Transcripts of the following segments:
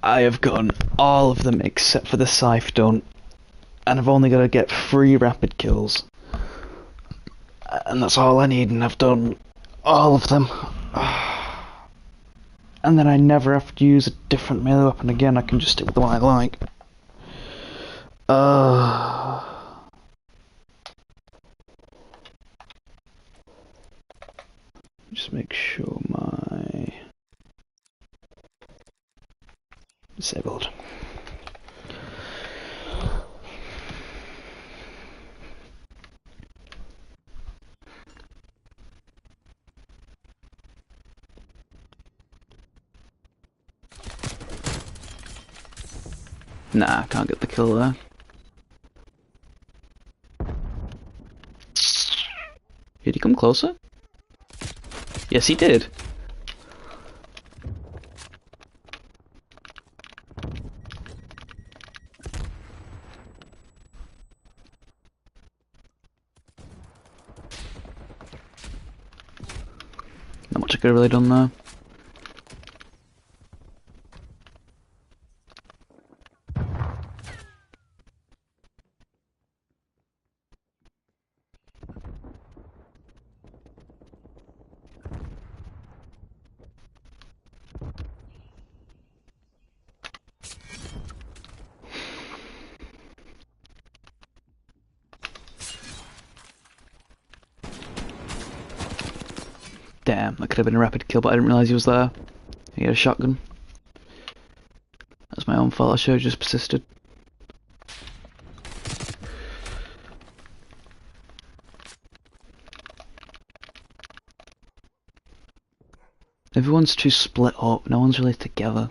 I have gotten all of them except for the scythe done, and I've only got to get 3 rapid kills. And that's all I need, and I've done all of them. And then I never have to use a different melee weapon again, I can just stick with the one I like. Just make sure my... disabled. Nah, I can't get the kill there. Did he come closer? Yes, he did. Not much I could have really done there. Damn, that could have been a rapid kill, but I didn't realise he was there. He had a shotgun. That's my own fault, I should have just persisted. Everyone's too split up, no one's really together.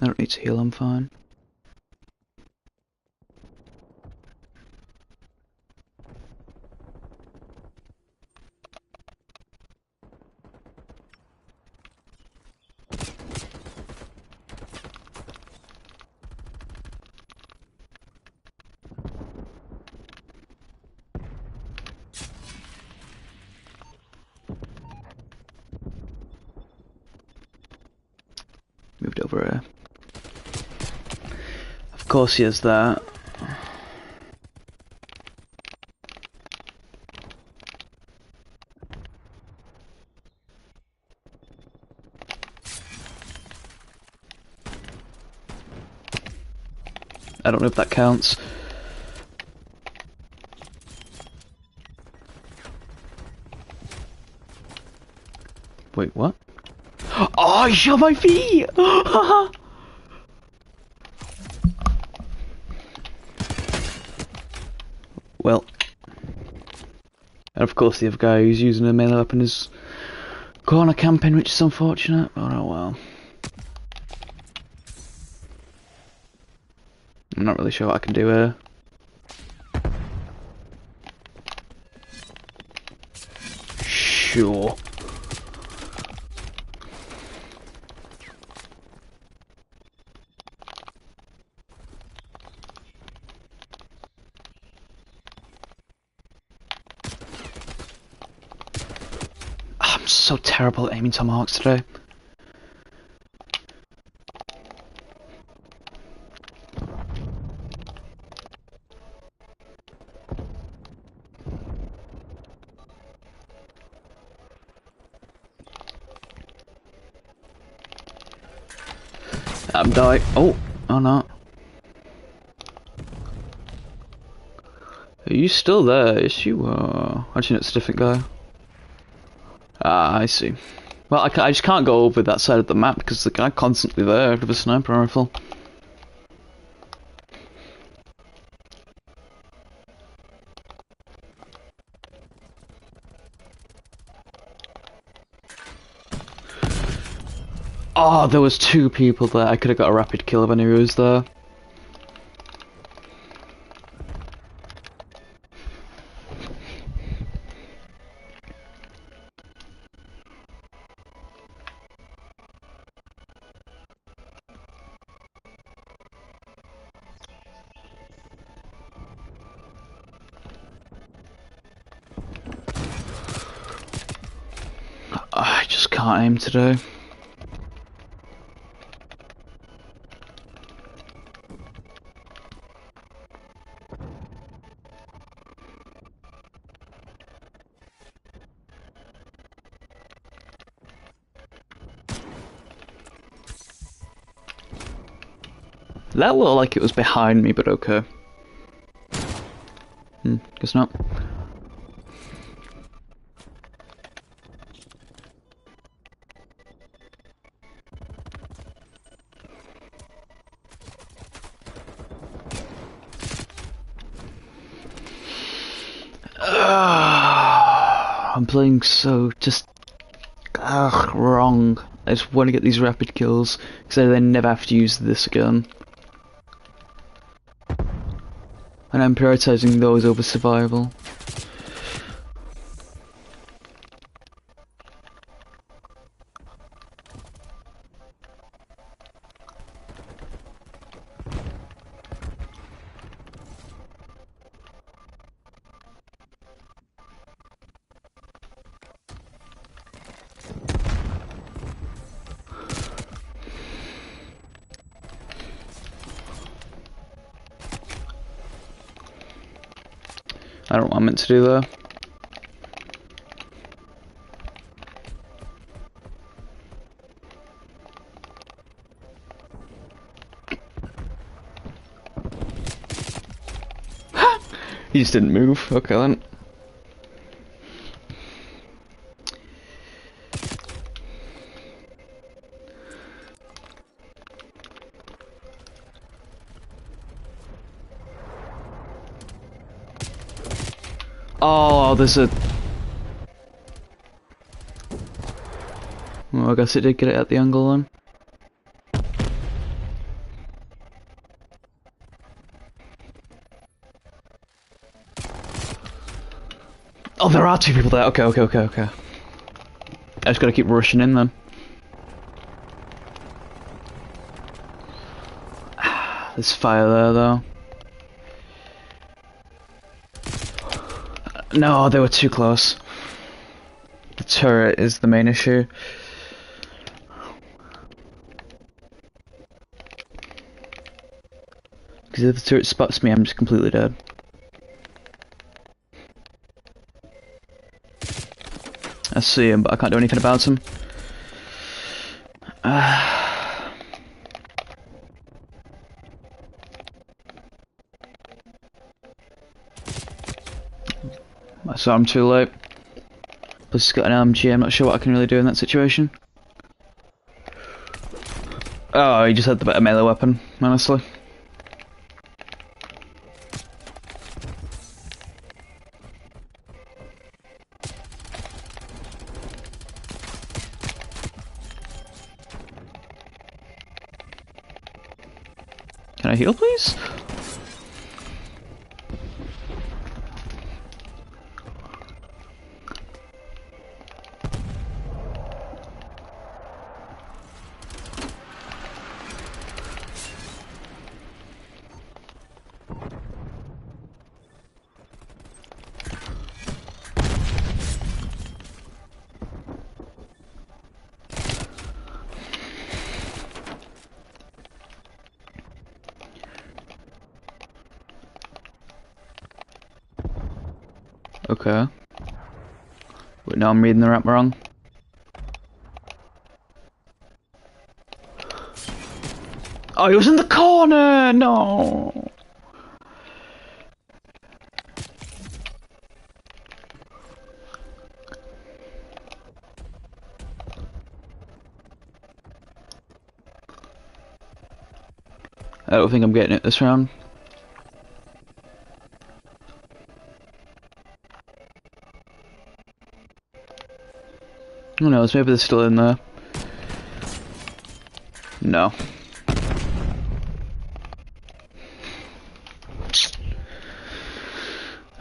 I don't need to heal, I'm fine. Moved over here. Of course he is that. I don't know if that counts. Wait, what? Oh, he shot my feet! Well. And of course the other guy who's using a melee weapon is corner camping, which is unfortunate, but oh well. I'm not really sure what I can do here. Sure. I'm so terrible at aiming tomahawks today. I'm dying. Oh no. Are you still there? Yes, you are. Actually, it's a different guy. Ah, I see. Well, I just can't go over that side of the map because the guy constantly there with a sniper rifle. Oh, there was 2 people there. I could have got a rapid kill if I knew he was there. can't aim today. That looked like it was behind me, but okay. Guess not. I'm playing so just wrong. I just want to get these rapid kills because I then never have to use this again. And I'm prioritizing those over survival. I don't know what I'm meant to do there. He just didn't move. Okay then. Oh, there's a... Well, I guess it did get it at the angle then. Oh, there are two people there. Okay. I just gotta keep rushing in then. There's fire there though. No, they were too close. The turret is the main issue. Because if the turret spots me, I'm just completely dead. I see him, but I can't do anything about him. I saw him too late. Plus he's got an LMG, I'm not sure what I can really do in that situation. Oh, he just had the better melee weapon, honestly. Can I heal, please? Okay. Wait, no, I'm reading the map wrong. Oh, he was in the corner! No! I don't think I'm getting it this round. Who knows, maybe they're still in there. No.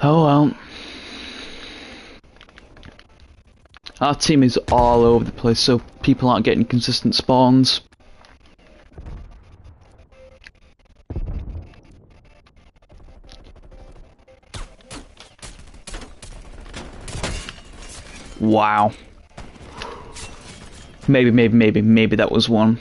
Oh well. Our team is all over the place, so people aren't getting consistent spawns. Wow. Maybe that was one.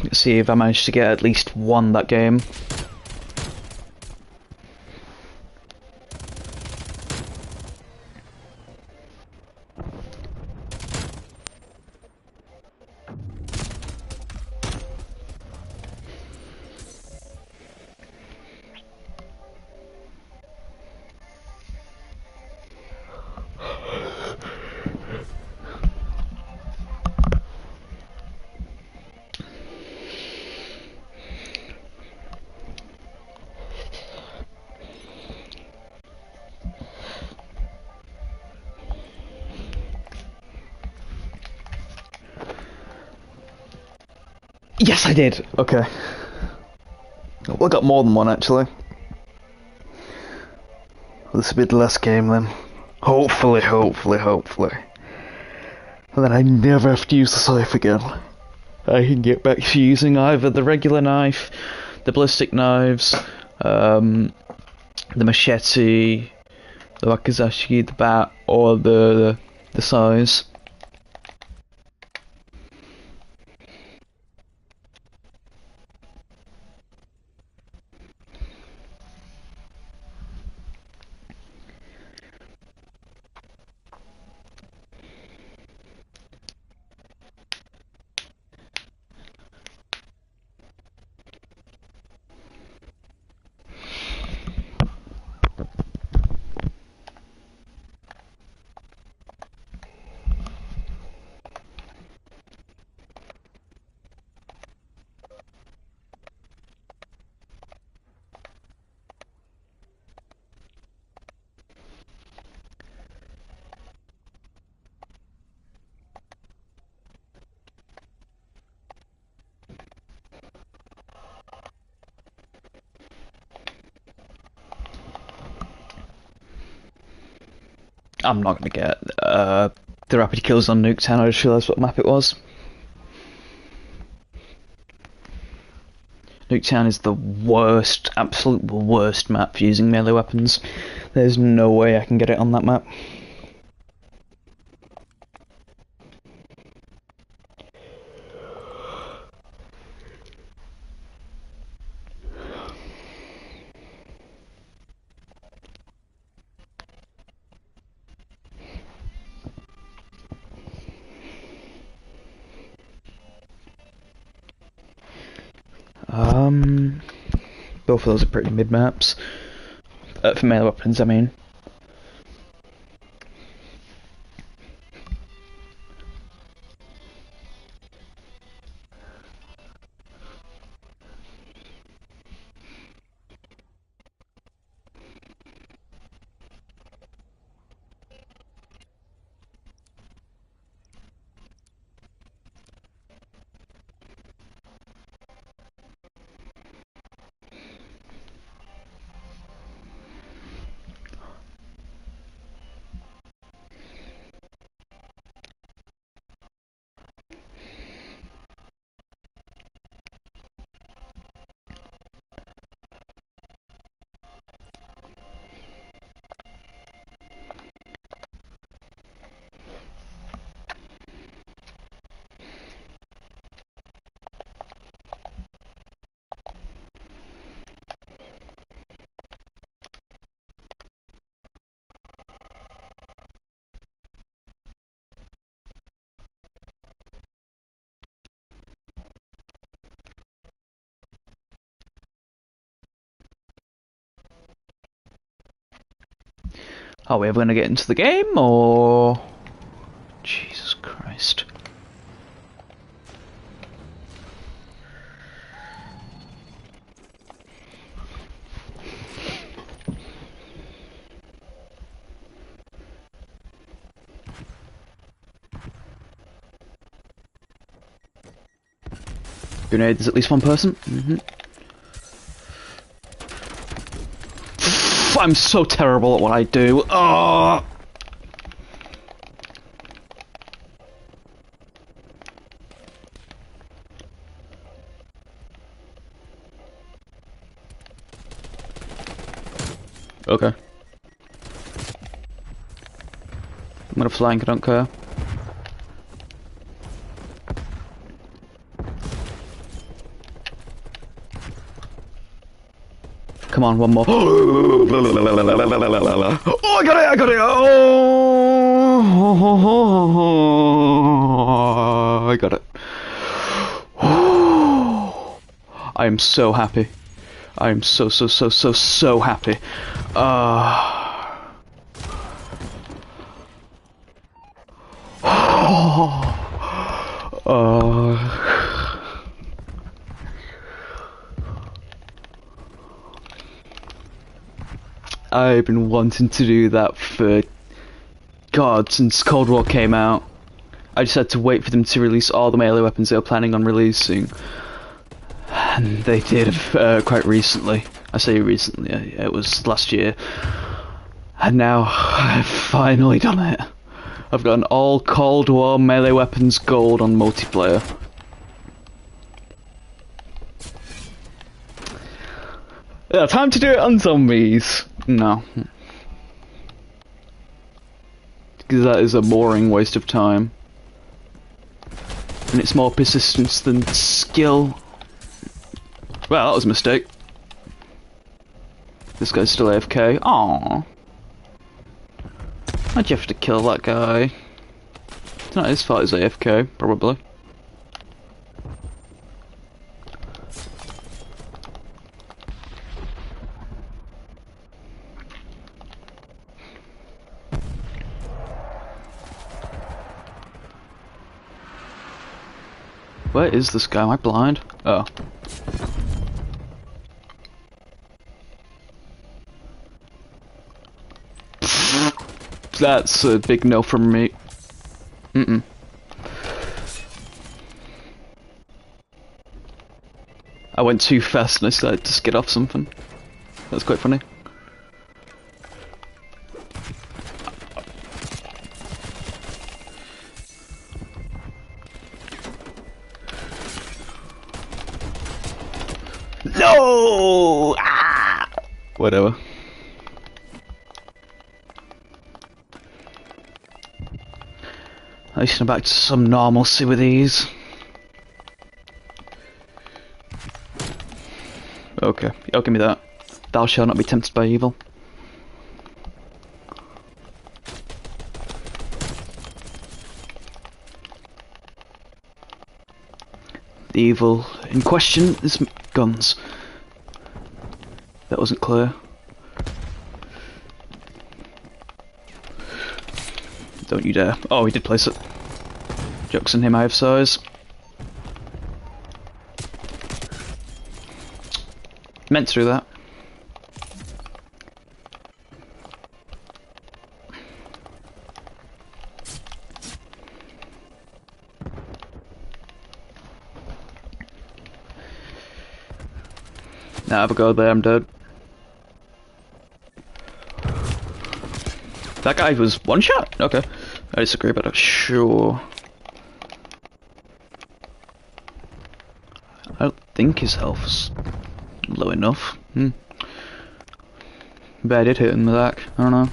Let's see if I managed to get at least one that game. Yes, I did. Okay. Well, I got more than one actually. This will be the last game then. Hopefully. And then I never have to use the scythe again. I can get back to using either the regular knife, the ballistic knives, the machete, the wakizashi, the bat, or the size. I'm not gonna get the rapid kills on Nuketown. I just realised what map it was. Nuketown is the worst, absolute worst map for using melee weapons. There's no way I can get it on that map. Both of those are pretty mid maps. For melee weapons, I mean. Are we ever going to get into the game, or... Jesus Christ. Grenade, there's at least one person. I'm so terrible at what I do. Oh! Okay. I'm gonna flank, I don't care. Come on, one more. Oh, I got it! I got it! Oh, I got it. I am so happy. I am so happy. I've been wanting to do that for God since Cold War came out. I just had to wait for them to release all the melee weapons they were planning on releasing, and they did quite recently. I say recently, it was last year, and now I've finally done it. I've got an all Cold War melee weapons gold on multiplayer. Yeah, time to do it on zombies. No. Because that is a boring waste of time. And it's more persistence than skill. Well, that was a mistake. This guy's still AFK. Aww. Why'd you have to kill that guy? It's not his fault he's AFK, probably. Where is this guy? Am I blind? Oh. That's a big no from me. I went too fast and I decided to skid off something. That's quite funny. No! Ah! Whatever. At least I'm back to some normalcy with these. Okay, oh, give me that. Thou shalt not be tempted by evil. The evil in question is guns. That wasn't clear. Don't you dare. Oh, he did place it. Joke's on him, I have size. Meant to do that. Nah, have a go there, I'm dead. That guy was one shot? Okay. I disagree, but sure. I don't think his health's low enough. But I did hit him in the back. I don't know.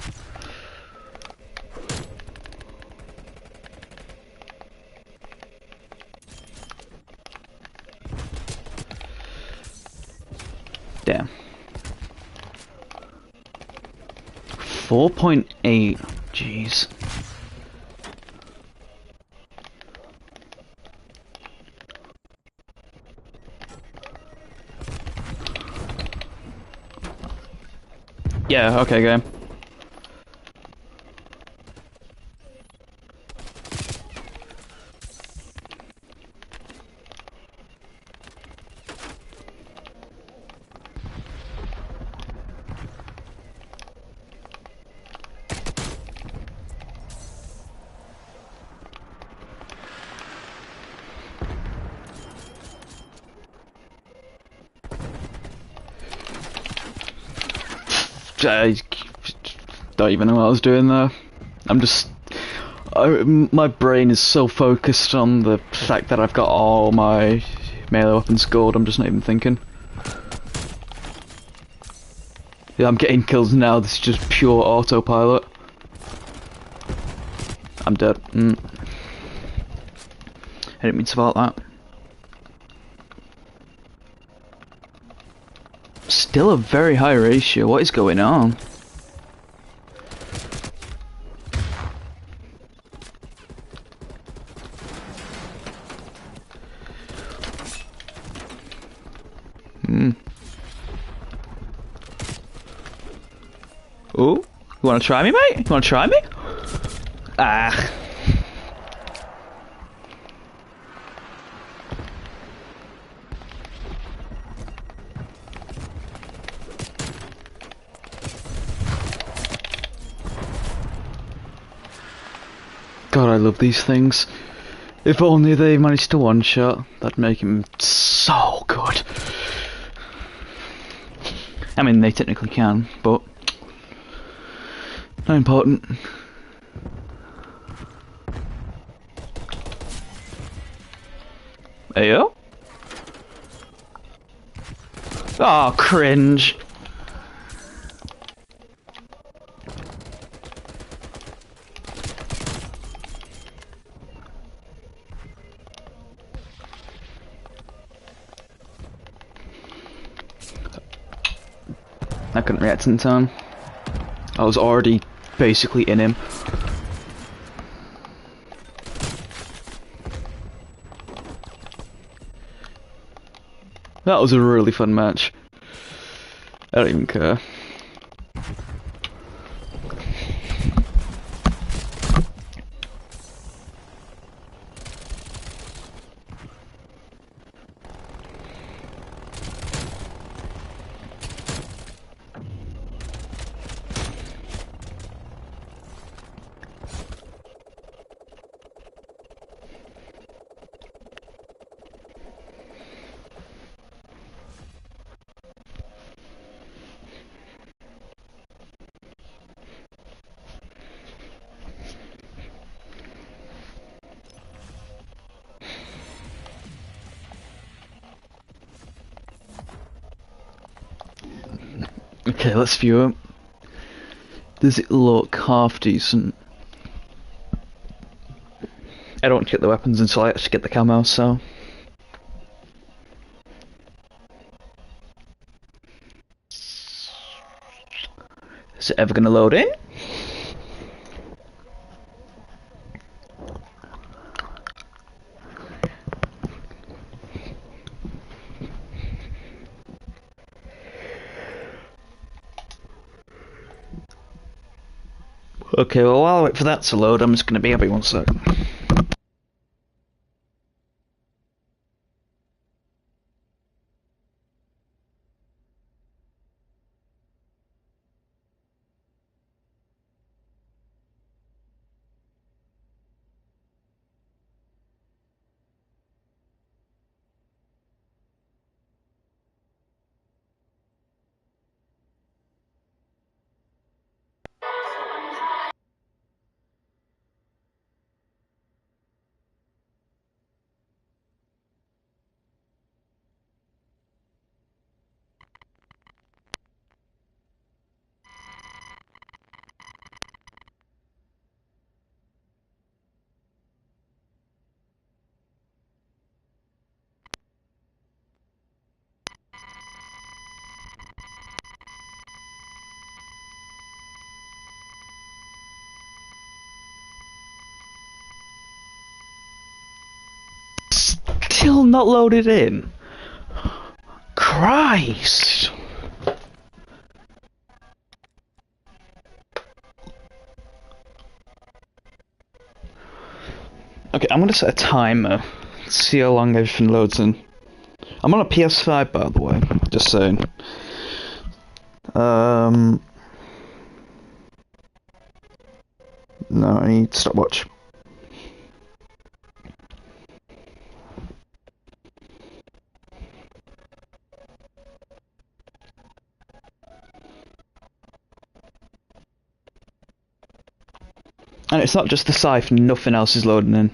Damn. 4.8. Jeez. Yeah, okay, game. I don't even know what I was doing there. I'm just... my brain is so focused on the fact that I've got all my melee weapons gold, I'm just not even thinking. Yeah, I'm getting kills now. This is just pure autopilot. I'm dead. I didn't mean to fault that. Still a very high ratio. What is going on? Oh, you wanna try me, mate? You wanna try me? Ah. God, I love these things. If only they managed to one-shot, that'd make him so good. I mean, they technically can, but not important. Ayo? Oh, cringe. I couldn't react in time. I was already basically in him. That was a really fun match. I don't even care. Okay, let's view it. Does it look half decent? I don't get the weapons until I actually get the camo, so... Is it ever gonna load in? Okay, well while I wait for that to load, I'm just gonna be happy one sec. Still not loaded in? Christ! Okay, I'm gonna set a timer. See how long everything loads in. I'm on a PS5, by the way. Just saying. No, I need stopwatch. And it's not just the scythe, nothing else is loading in.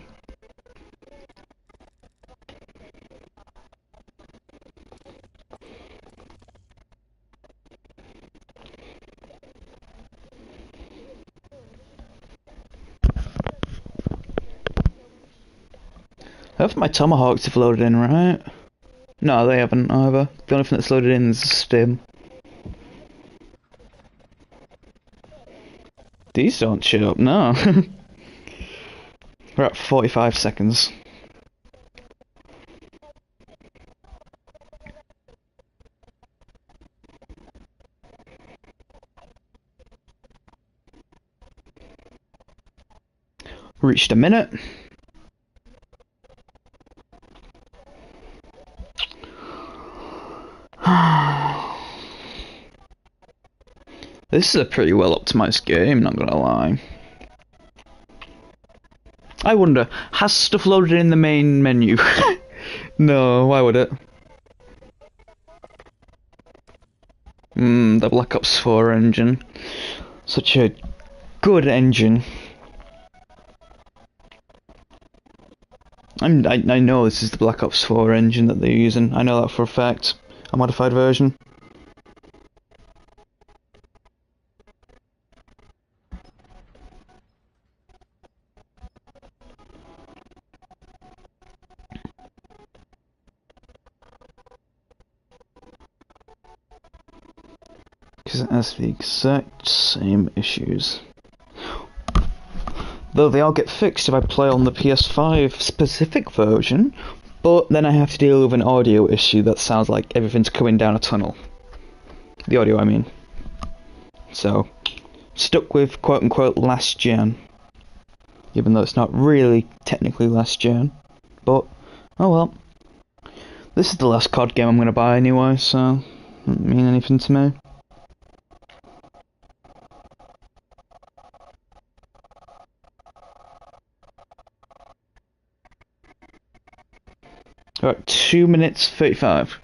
I hope my Tomahawks have loaded in, right? No, they haven't either. The only thing that's loaded in is Stim. These don't show up, no. We're at 45 seconds. Reached a minute. This is a pretty well optimized game, not gonna lie. I wonder, has stuff loaded in the main menu? No, why would it? The Black Ops 4 engine. Such a good engine. I know this is the Black Ops 4 engine that they're using. I know that for a fact. A modified version. Because it has the exact same issues. Though they all get fixed if I play on the PS5 specific version, but then I have to deal with an audio issue that sounds like everything's coming down a tunnel. The audio, I mean. So, stuck with quote-unquote last gen. Even though it's not really technically last gen. But, oh well. This is the last COD game I'm going to buy anyway, so it doesn't mean anything to me. Alright, 2 minutes 35.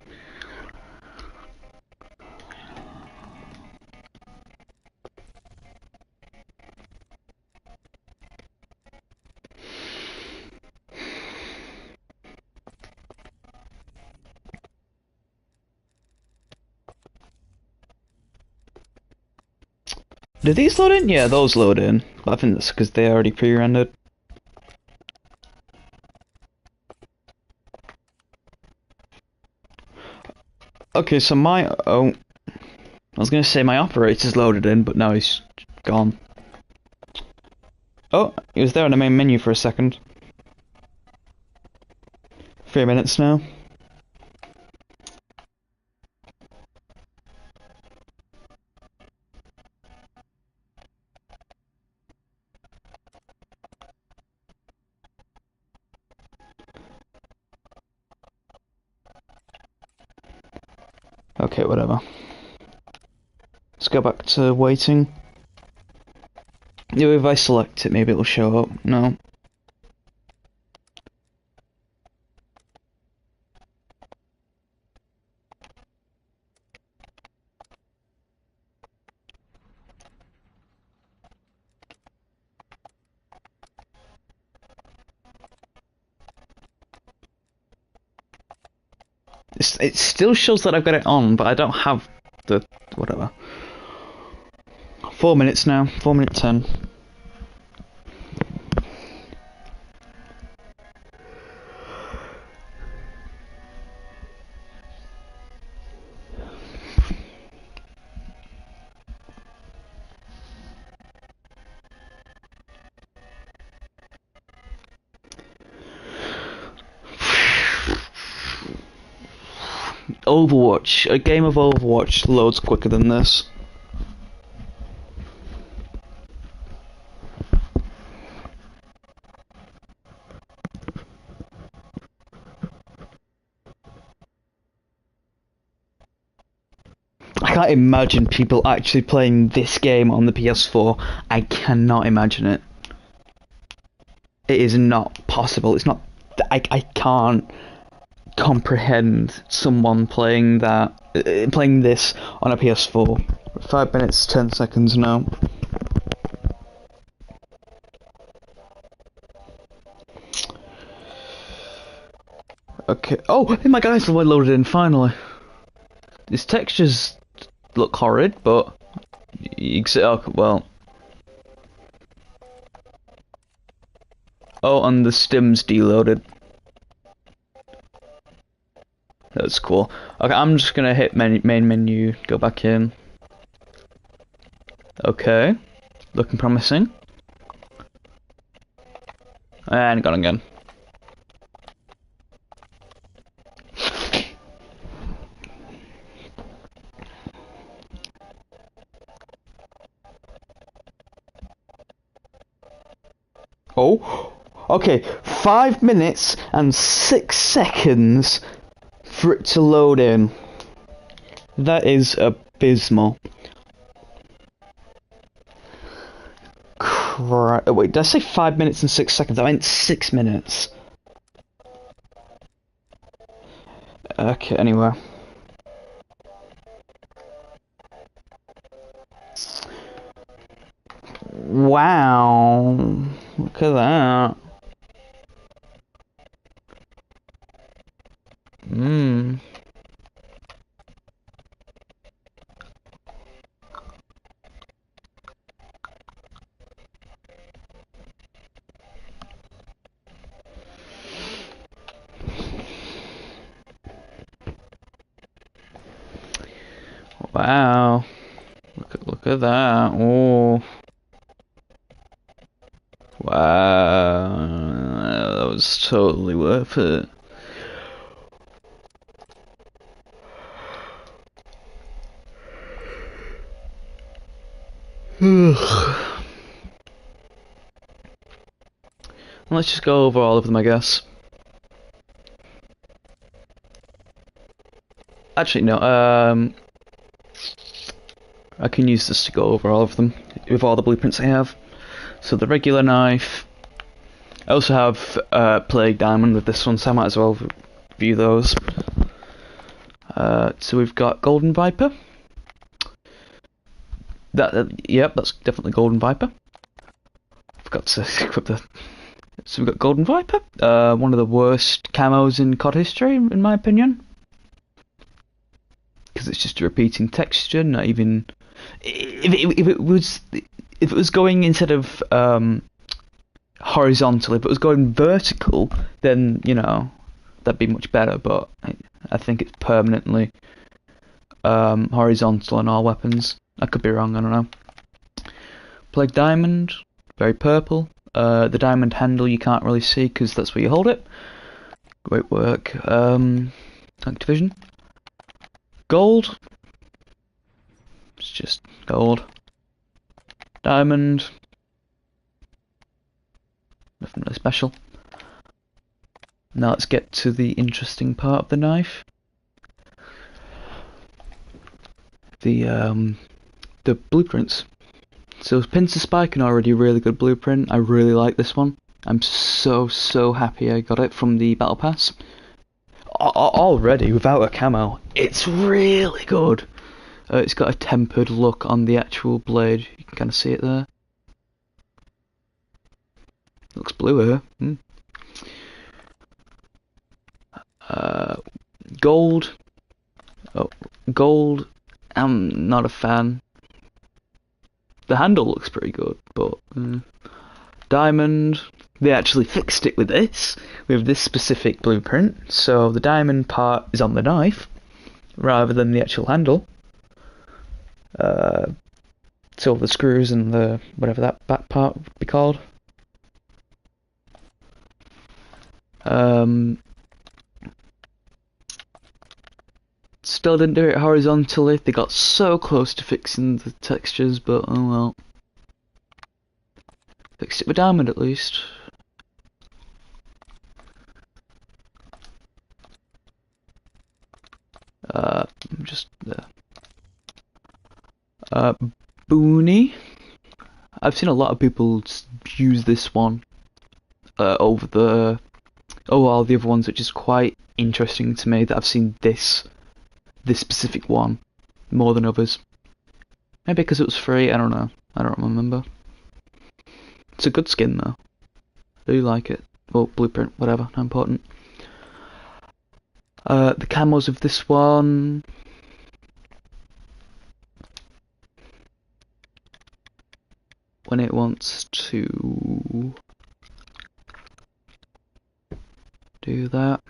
Did these load in? Yeah, those load in. But I think that's because they already pre-rendered. Okay, so I was gonna say my operator's loaded in, but now he's gone. Oh, he was there in the main menu for a second. 3 minutes now. Okay, whatever. Let's go back to waiting. If I select it, maybe it'll show up. No. It still shows that I've got it on, but I don't have the... whatever. 4 minutes now. 4 minute 10. Overwatch. A game of Overwatch loads quicker than this. I can't imagine people actually playing this game on the PS4. I cannot imagine it. It is not possible. It's not... I can't comprehend someone playing that, playing this on a PS4. 5 minutes 10 seconds now. Okay. Oh, my guys are loaded in finally. These textures look horrid, but well. Oh, and the stim's deloaded. That's cool. Okay, I'm just gonna hit main menu, go back in. Okay, looking promising. And gone again. Oh, okay, 5 minutes and 6 seconds for it to load in. That is abysmal. Wait, did I say 5 minutes and 6 seconds? I meant 6 minutes. Okay, anyway. Wow. Look at that. Mmm. Wow. Look at that. Oh. Wow. That was totally worth it. Let's just go over all of them, I guess. Actually, no, I can use this to go over all of them, with all the blueprints I have. So the regular knife. I also have Plague Diamond with this one, so I might as well view those. So we've got Golden Viper. Yep, that's definitely Golden Viper. Forgot to equip the... So we've got Golden Viper, one of the worst camos in COD history, in my opinion. Because it's just a repeating texture, not even... If it was going instead of horizontal, if it was going vertical, then, you know, that'd be much better, but I think it's permanently horizontal on all weapons. I could be wrong, I don't know. Plague Diamond, very purple. The diamond handle you can't really see because that's where you hold it. Great work. Activision. Gold. It's just gold. Diamond. Nothing really special. Now let's get to the interesting part of the knife. The blueprints. So Pincer Spike, an already really good blueprint. I really like this one. I'm so happy I got it from the Battle Pass. Already, without a camo, it's really good. It's got a tempered look on the actual blade. You can kind of see it there. Looks bluer. Gold. Oh, gold. I'm not a fan. The handle looks pretty good, but diamond. They actually fixed it with this specific blueprint. So the diamond part is on the knife rather than the actual handle. So the screws and the whatever that back part would be called. Still didn't do it horizontally. They got so close to fixing the textures, but oh well. Fixed it with diamond at least. Just there. Booney. I've seen a lot of people use this one over all the other ones, which is quite interesting to me that I've seen this specific one more than others. Maybe because it was free, I don't know. I don't remember. It's a good skin though. I do like it. Well, blueprint, whatever, not important. The camos of this one. When it wants to do that.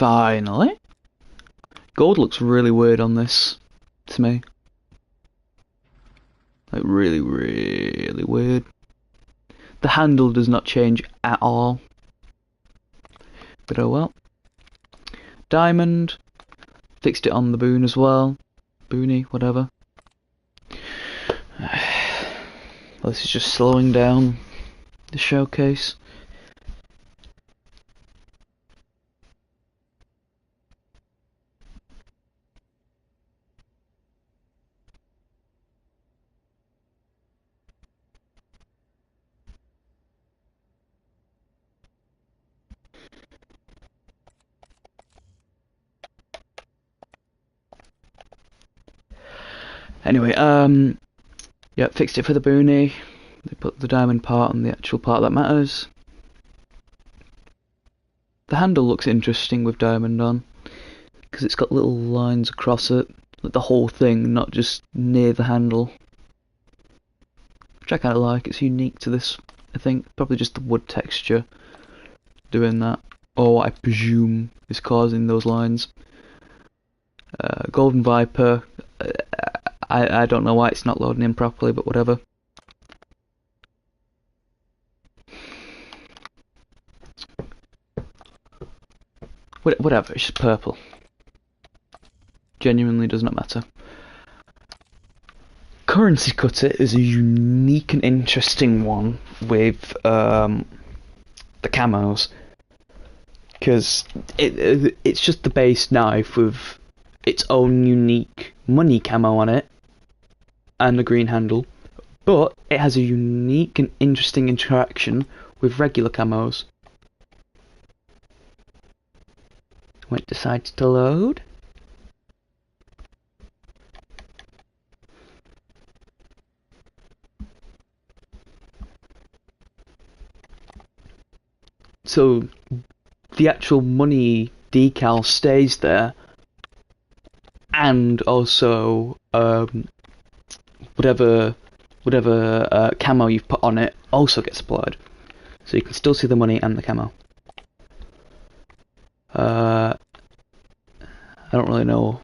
Finally. Gold looks really weird on this, to me. Like, really, really weird. The handle does not change at all. But oh well. Diamond. Fixed it on the boon as well. Boonie, whatever. This is just slowing down the showcase. Anyway, yeah, fixed it for the boonie. They put the diamond part on the actual part that matters. The handle looks interesting with diamond on, because it's got little lines across it, like the whole thing, not just near the handle. Which I kind of like, it's unique to this, I think. Probably just the wood texture doing that, or what I presume is causing those lines. Golden Viper, I don't know why it's not loading in properly, but whatever. Whatever, it's just purple. Genuinely does not matter. Currency Cutter is a unique and interesting one with the camos, because it's just the base knife with its own unique money camo on it and a green handle, but it has a unique and interesting interaction with regular camos. When it decides to load. So the actual money decal stays there, and also whatever camo you've put on it also gets applied. So you can still see the money and the camo. I don't really know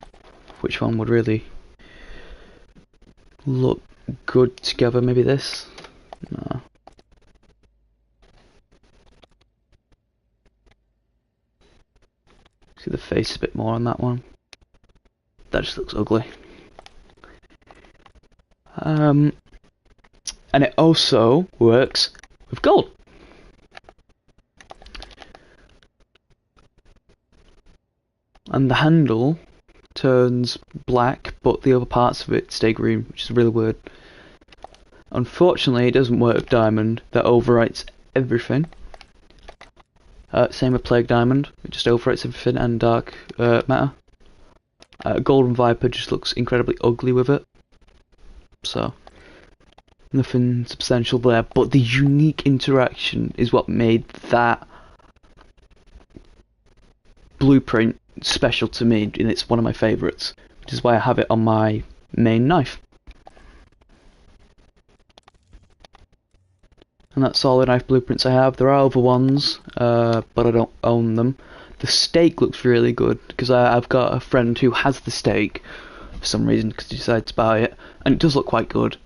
which one would really look good together. Maybe this? No. See the face a bit more on that one. That just looks ugly. And it also works with gold. And the handle turns black, but the other parts of it stay green, which is really weird. Unfortunately, it doesn't work with diamond. That overwrites everything. Same with Plague Diamond. It just overwrites everything, and Dark Matter. Golden Viper just looks incredibly ugly with it. So, nothing substantial there. But the unique interaction is what made that blueprint special to me, and it's one of my favourites, which is why I have it on my main knife. And that's all the knife blueprints I have. There are other ones, but I don't own them. The stake looks really good, because I've got a friend who has the stake for some reason, because he decided to buy it, and it does look quite good.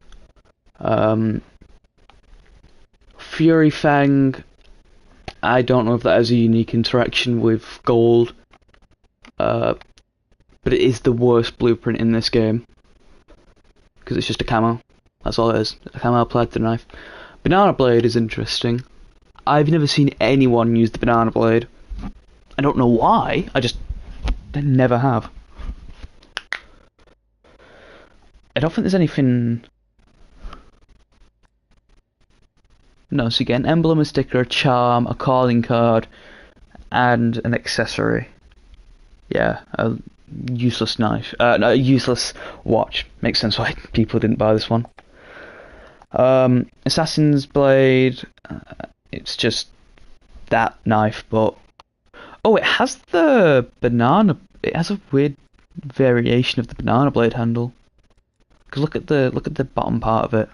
Fury Fang, I don't know if that has a unique interaction with gold, but it is the worst blueprint in this game, because it's just a camo. That's all it is, a camo applied to the knife. Banana Blade is interesting. I've never seen anyone use the Banana Blade. I don't know why, I never have. I don't think there's anything... No, so you get an emblem, a sticker, a charm, a calling card, and an accessory. Yeah, a useless knife. No, a useless watch. Makes sense why people didn't buy this one. Assassin's Blade, it's just that knife, but... Oh, it has the banana... It has a weird variation of the Banana Blade handle. Because look at the bottom part of it.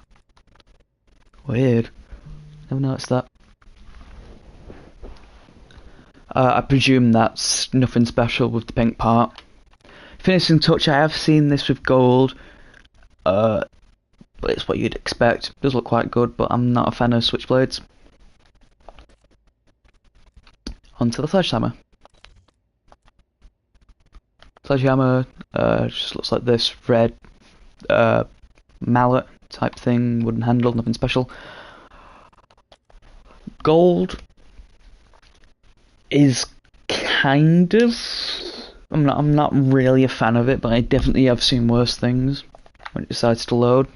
Weird. Never noticed that. I presume that's nothing special with the pink part. Finishing touch, I have seen this with gold, but it's what you'd expect. It does look quite good, but I'm not a fan of switchblades. Onto the sledgehammer. Sledgehammer just looks like this red mallet type thing, wooden handle, nothing special. Gold is kind of... I'm not really a fan of it, but I definitely have seen worse things when it decides to load.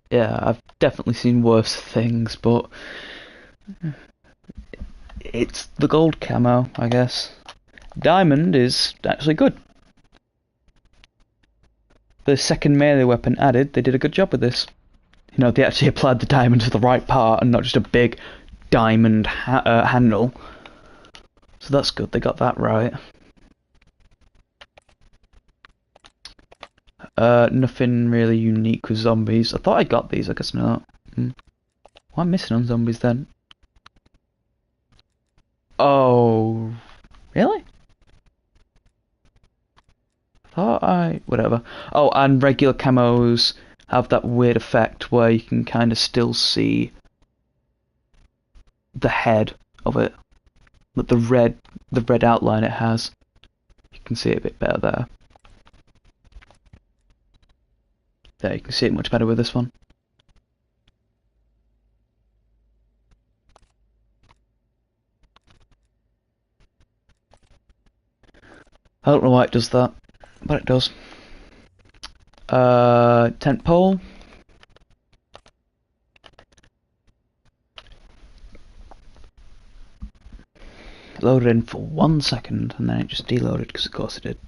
Yeah, I've definitely seen worse things, but it's the gold camo, I guess. Diamond is actually good. The second melee weapon added, they did a good job with this. You know, they actually applied the diamond to the right part and not just a big diamond handle. So that's good, they got that right. Nothing really unique with zombies. I thought I got these, I guess not. What am I missing on zombies then? Oh, really? Whatever. Oh, and regular camos have that weird effect where you can kind of still see the head of it. Like the red outline it has. You can see it a bit better there. There, you can see it much better with this one. I don't know why it does that, but it does. Tent pole. Loaded in for 1 second and then it just deloaded because of course it did.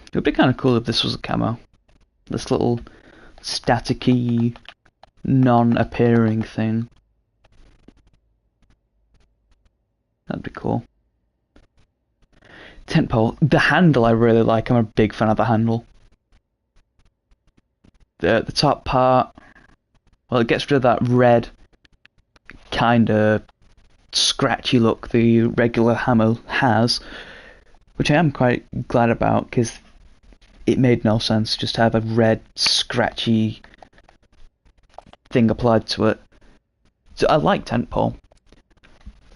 It would be kind of cool if this was a camo. This little staticky, non-appearing thing. That'd be cool. Tent pole. The handle I really like. I'm a big fan of the handle. The top part, well, it gets rid of that red kind of scratchy look the regular hammer has, which I am quite glad about because it made no sense just to have a red scratchy thing applied to it. So I like tent pole,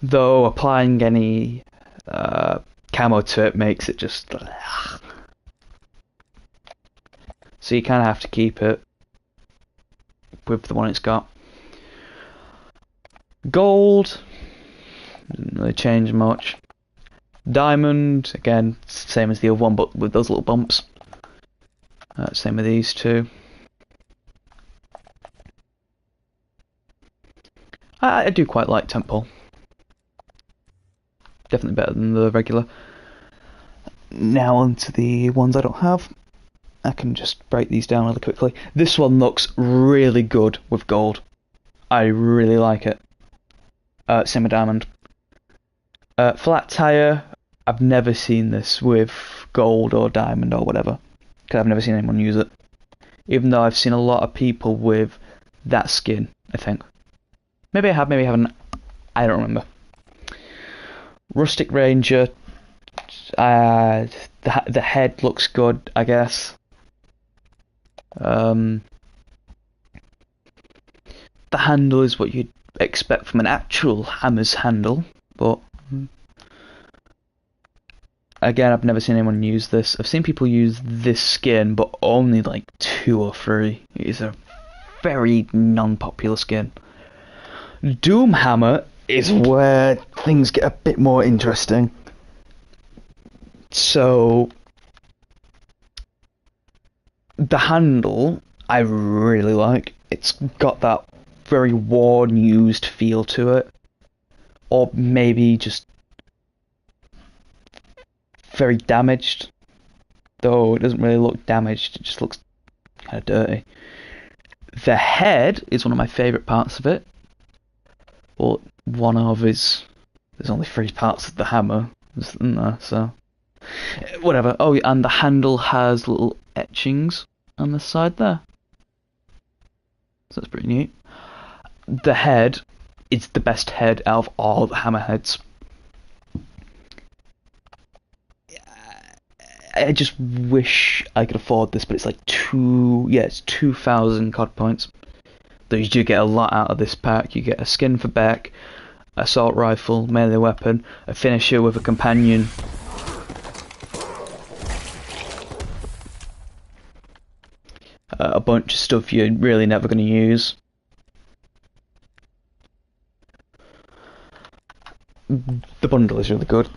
though applying any camo to it makes it just... So you kind of have to keep it with the one it's got. Gold, didn't really change much. Diamond, again, same as the other one, but with those little bumps. Same with these two. I do quite like tent pole. Definitely better than the regular. Now onto the ones I don't have. I can just break these down really quickly. This one looks really good with gold. I really like it. Same with diamond. Flat tire. I've never seen this with gold or diamond or whatever, because I've never seen anyone use it. Even though I've seen a lot of people with that skin, I think. Maybe I have, maybe I haven't. I don't remember. Rustic Ranger. The head looks good, I guess. The handle is what you'd expect from an actual hammer's handle, but again, I've never seen anyone use this. I've seen people use this skin, but only like 2 or 3. It is a very non-popular skin. Doomhammer is where things get a bit more interesting. So, the handle I really like. It's got that very worn, used feel to it. Or maybe just very damaged, though it doesn't really look damaged, it just looks kind of dirty. The head is one of my favourite parts of it. Well, one of is... There's only 3 parts of the hammer, isn't there, so... Whatever. Oh, yeah, and the handle has little etchings on the side there. So that's pretty neat. The head is the best head out of all the hammer heads. I just wish I could afford this, but it's like it's 2,000 COD points. Though you do get a lot out of this pack. You get a skin for Beck, assault rifle, melee weapon, a finisher with a companion. A bunch of stuff you're really never going to use. The bundle is really good,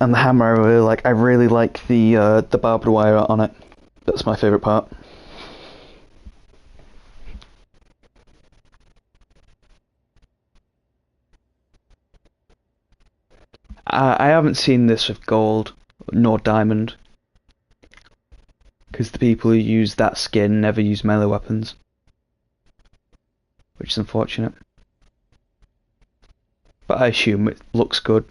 and the hammer I really like. I really like the barbed wire on it. That's my favourite part. I haven't seen this with gold nor diamond, because the people who use that skin never use melee weapons, which is unfortunate. But I assume it looks good.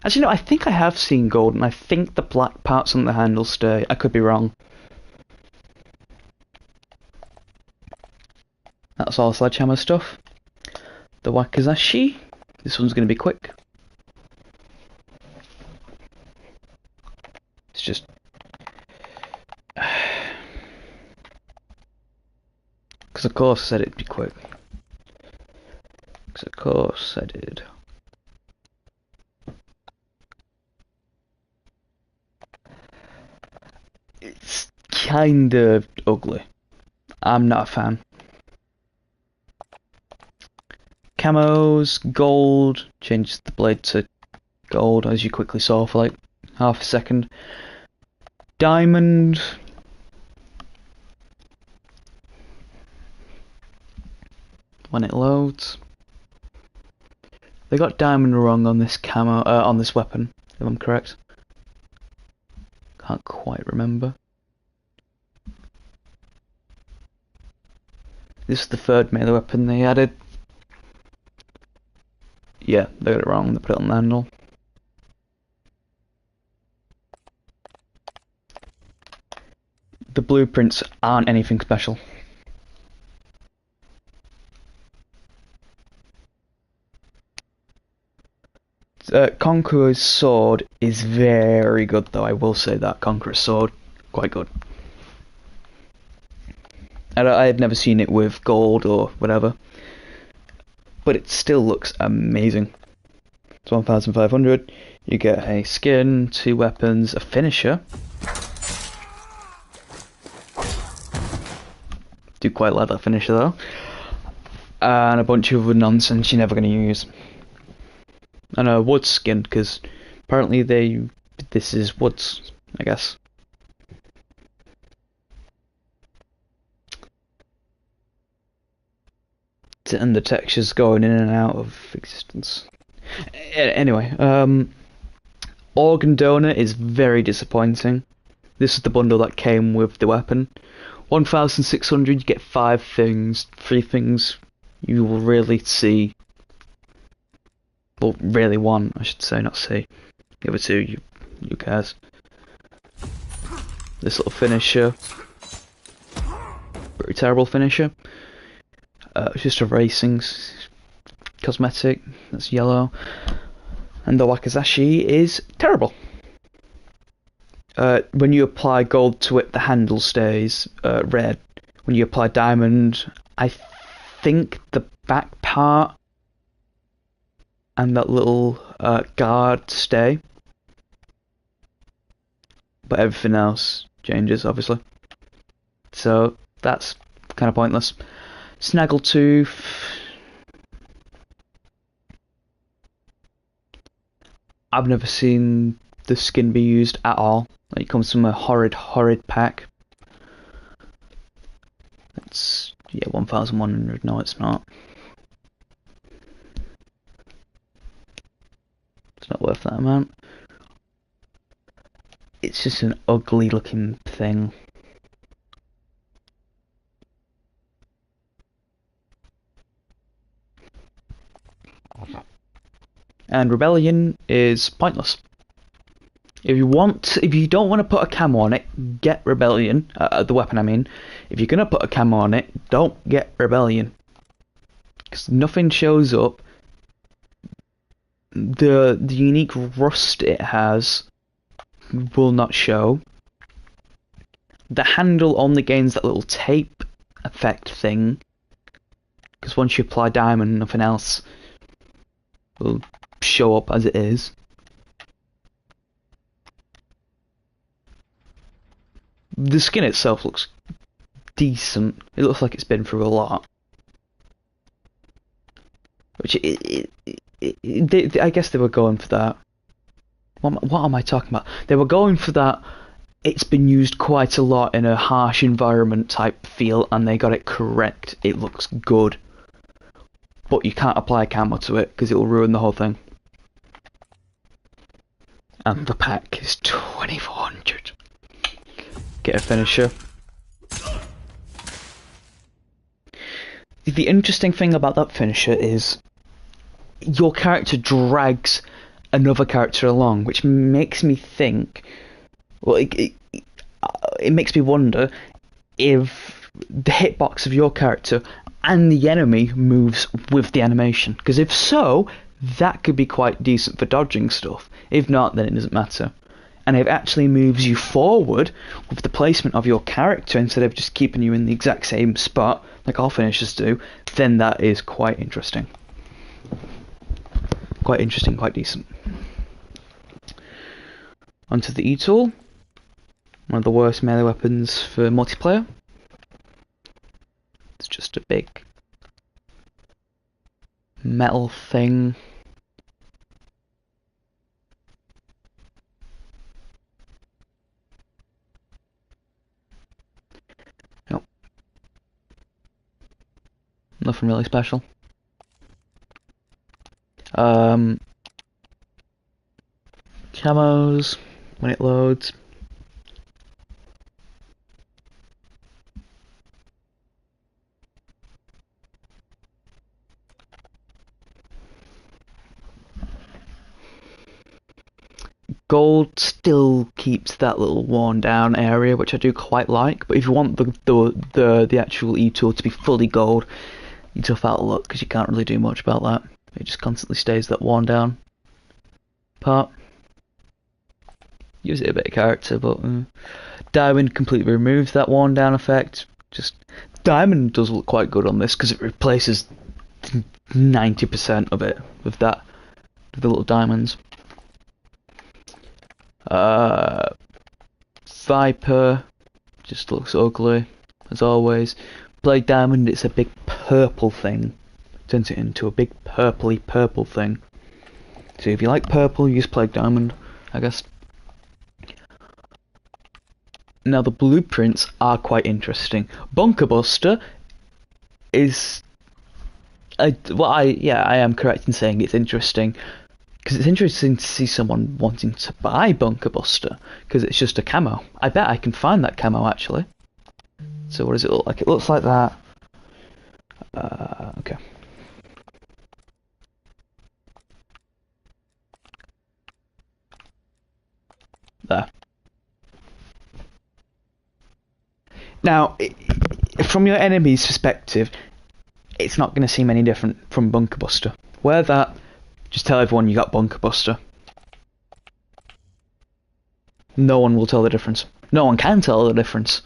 Actually, no, I think I have seen gold, and I think the black parts on the handle stay. I could be wrong. That's all Sledgehammer stuff. The Wakizashi. This one's going to be quick. It's just... Because of course I said it'd be quick. Because of course I did. It's kind of ugly. I'm not a fan. Camos, gold, changes the blade to gold as you quickly saw for like half a second. Diamond. When it loads. They got diamond wrong on this camo, on this weapon, if I'm correct. Can't quite remember. This is the 3rd melee weapon they added. Yeah, they got it wrong, they put it on the handle. The blueprints aren't anything special. Conqueror's sword is very good, though. I will say that Conqueror's sword, quite good. I had never seen it with gold or whatever, but it still looks amazing. It's 1,500. You get a skin, 2 weapons, a finisher. Do quite like that finisher though, and a bunch of other nonsense you're never going to use. And a wood skin, because apparently this is woods, I guess. And the textures going in and out of existence. Anyway, Organ Donor is very disappointing. This is the bundle that came with the weapon. 1,600, you get 5 things, 3 things you will really see. Well, really want, I should say, not see. The other 2, who cares? This little finisher. Pretty terrible finisher. It's just a racing cosmetic, that's yellow. And the Wakizashi is terrible. When you apply gold to it, the handle stays red. When you apply diamond, I think the back part and that little guard stay. But everything else changes, obviously. So that's kind of pointless. Snaggletooth. I've never seen the skin be used at all. It comes from a horrid pack. It's, yeah, 1,100. No, it's not. It's not worth that amount. it's just an ugly looking thing. And Rebellion is pointless. If you don't want to put a camo on it, get Rebellion. The weapon, I mean. If you're gonna put a camo on it, don't get Rebellion, because nothing shows up. The unique rust it has will not show. The handle only gains that little tape effect thing, because once you apply diamond, nothing else will show up as it is. The skin itself looks decent. It looks like it's been through a lot. Which I guess they were going for that. What am I talking about? They were going for that. It's been used quite a lot in a harsh environment type feel, and they got it correct. It looks good, but you can't apply a camo to it because it will ruin the whole thing. And the pack is 2400. Get a finisher. The interesting thing about that finisher is your character drags another character along, which makes me think. Well, it makes me wonder if the hitbox of your character and the enemy moves with the animation. Because if so, that could be quite decent for dodging stuff. If not, then it doesn't matter. And if it actually moves you forward with the placement of your character instead of just keeping you in the exact same spot, like all finishers do, then that is quite interesting. Quite interesting, quite decent. Onto the E-tool. One of the worst melee weapons for multiplayer. It's just a big metal thing. Nope. Nothing really special. Camos when it loads. Gold still keeps that little worn down area, which I do quite like. But if you want the actual E-tool to be fully gold, you tough out a lot because you can't really do much about that. It just constantly stays that worn down part. Gives it a bit of character, but Diamond completely removes that worn down effect. Just Diamond does look quite good on this because it replaces 90% of it with that, with the little diamonds. Viper just looks ugly as always. Blade Diamond, it's a big purple thing. Turns it into a big purpley purple thing. So if you like purple, use Plague Diamond, I guess. Now the blueprints are quite interesting. Bunker Buster is I am correct in saying it's interesting, because it's interesting to see someone wanting to buy Bunker Buster because it's just a camo. I bet I can find that camo actually. So what does it look like? It looks like that. Okay. There. Now, from your enemy's perspective, it's not going to seem any different from Bunker Buster. Wear that, just tell everyone you got Bunker Buster. No one will tell the difference. No one can tell the difference.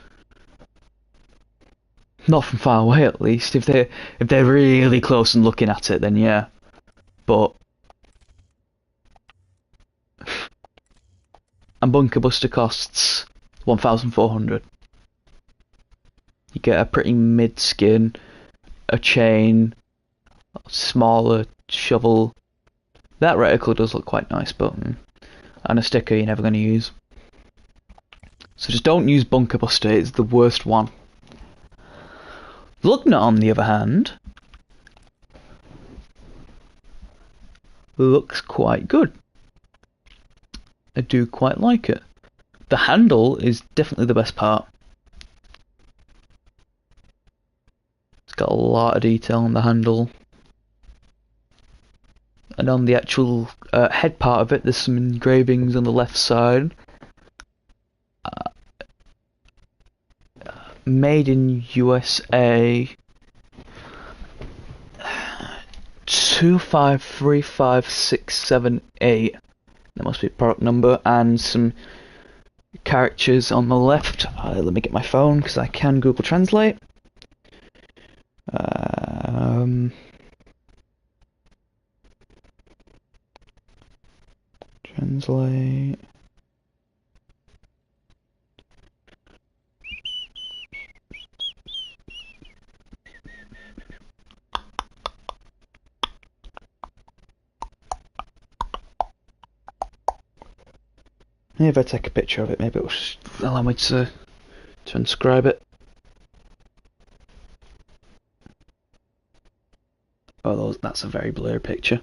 Not from far away, at least. If they're really close and looking at it, then yeah. But and Bunker Buster costs 1,400. You get a pretty mid skin, a chain, a smaller shovel. That reticle does look quite nice, but and a sticker you're never going to use. So just don't use Bunker Buster. It's the worst one. Lugnut, on the other hand, looks quite good. I do quite like it. The handle is definitely the best part. It's got a lot of detail on the handle. And on the actual head part of it, there's some engravings on the left side. Made in USA. 2535678. That must be a product number, and some characters on the left. Let me get my phone because I can Google Translate. Translate. Maybe if I take a picture of it, maybe it'll allow me to transcribe it. Oh, that's a very blurry picture.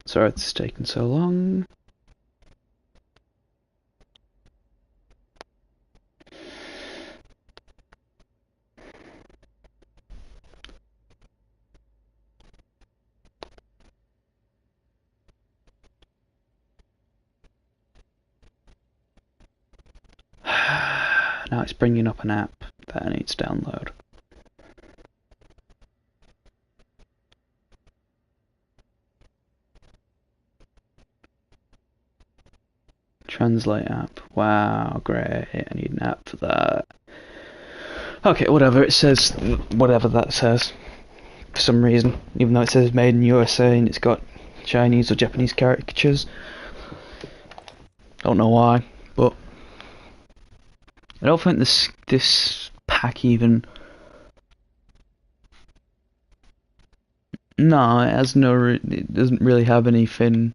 Sorry it's taken so long. Now it's bringing up an app that I need to download. Translate app. Wow, great. I need an app for that. Okay, whatever it says, whatever that says. For some reason, even though it says made in USA and it's got Chinese or Japanese caricatures. Don't know why, but I don't think this pack even. No, it has no. It doesn't really have anything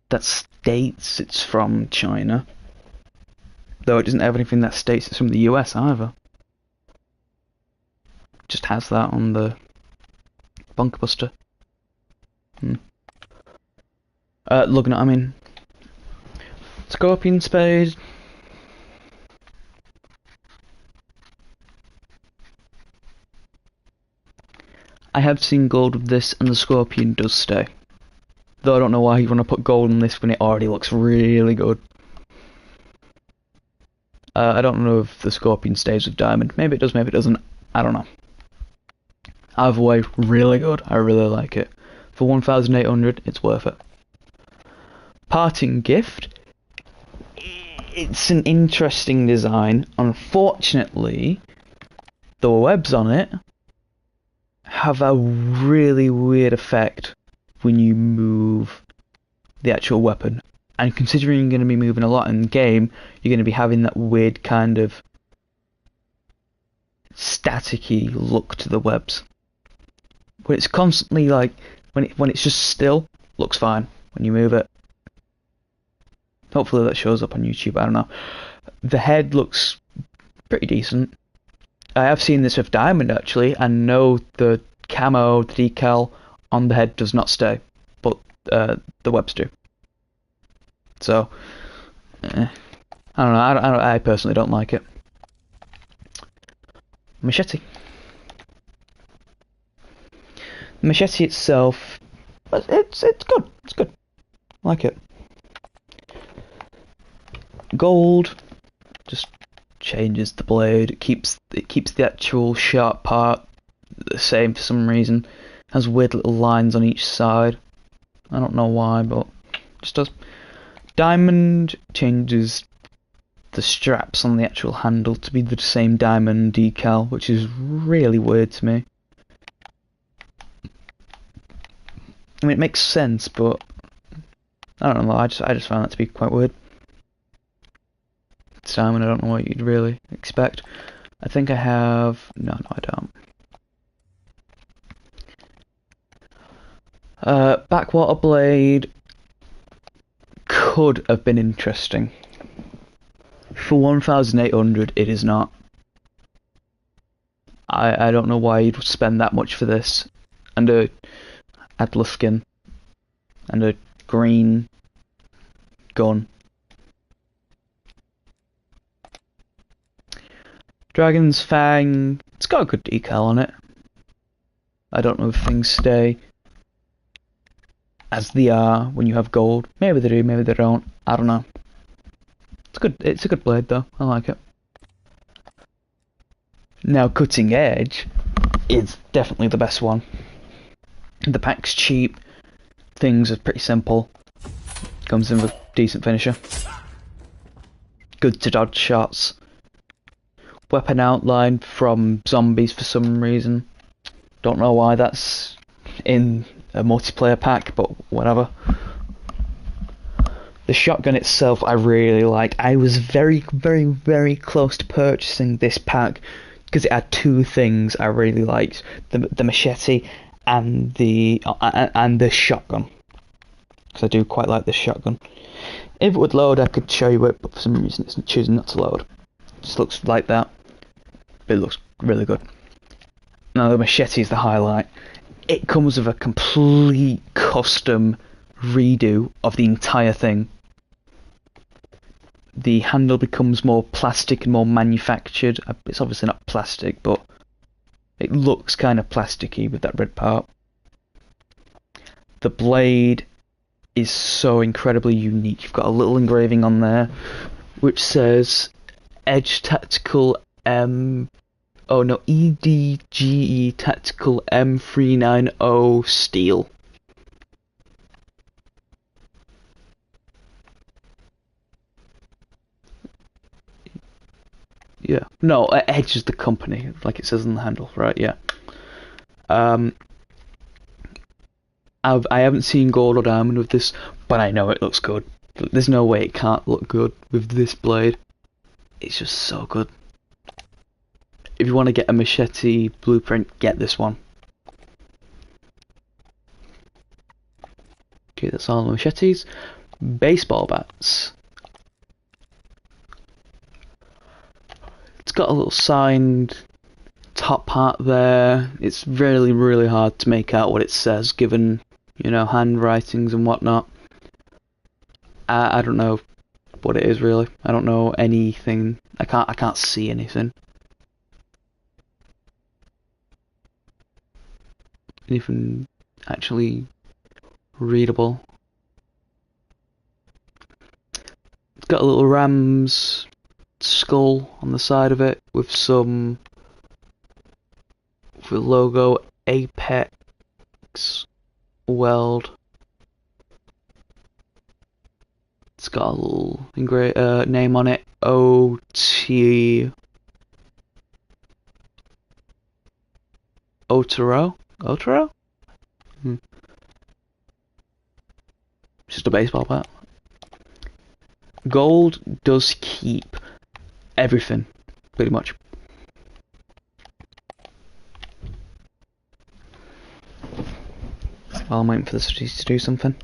that states it's from China. Though it doesn't have anything that states it's from the US either. Just has that on the Bunker Buster. Looking at, I mean, Scorpion Spade. I have seen gold with this, and the Scorpion does stay. Though I don't know why you want to put gold on this when it already looks really good. I don't know if the Scorpion stays with diamond. Maybe it does, maybe it doesn't. I don't know. Either way, really good. I really like it. For 1,800, it's worth it. Parting gift. It's an interesting design. Unfortunately, the webs on it have a really weird effect when you move the actual weapon. And considering you're going to be moving a lot in game, you're going to be having that weird kind of staticky look to the webs. When it's constantly like, when it's just still, looks fine when you move it. Hopefully that shows up on YouTube, I don't know. The head looks pretty decent. I have seen this with diamond actually, and no, the camo, the decal on the head does not stay, but the webs do. So, I don't know. I personally don't like it. Machete. The machete itself, it's good. It's good. I like it. Gold just changes the blade. It keeps the actual sharp part the same for some reason. Has weird little lines on each side. I don't know why, but it just does. Diamond changes the straps on the actual handle to be the same diamond decal, which is really weird to me. I mean, it makes sense, but I don't know. I just found that to be quite weird. It's diamond, I don't know what you'd really expect. I think I have... No, I don't. Backwater blade could have been interesting. For 1,800, it is not. I don't know why you'd spend that much for this. And a Atlas skin. And a green gun. Dragon's Fang. It's got a good decal on it. I don't know if things stay as they are when you have gold. Maybe they do, maybe they don't. I don't know. It's a good blade though. I like it. Now, Cutting Edge is definitely the best one. The pack's cheap. Things are pretty simple. Comes in with a decent finisher. Good to dodge shots. Weapon outline from zombies for some reason. Don't know why that's in a multiplayer pack, but whatever. The shotgun itself I really like. I was very, very, very close to purchasing this pack because it had two things I really liked: the machete and the shotgun. Because I do quite like this shotgun. If it would load, I could show you it, but for some reason it's choosing not to load. It just looks like that. But it looks really good. Now the machete is the highlight. It comes with a complete custom redo of the entire thing. The handle becomes more plastic and more manufactured. It's obviously not plastic, but it looks kind of plasticky with that red part. The blade is so incredibly unique. You've got a little engraving on there which says Edge Tactical EDGE Tactical M390 Steel. Yeah. No, Edge is the company, like it says on the handle, right? Yeah. I haven't seen gold or diamond with this, but I know it looks good. There's no way it can't look good with this blade. It's just so good. If you want to get a machete blueprint, get this one. Okay, that's all the machetes. Baseball bats. It's got a little signed top part there. It's really, really hard to make out what it says, given, you know, handwritings and whatnot. I don't know what it is really. I don't know anything. I can't see anything. Anything actually readable. It's got a little ram's skull on the side of it with some logo Apex Weld. It's got a little name on it, OT Otaro? Otaro? Just a baseball bat. Gold does keep everything, pretty much. While I'm waiting for the cities to do something.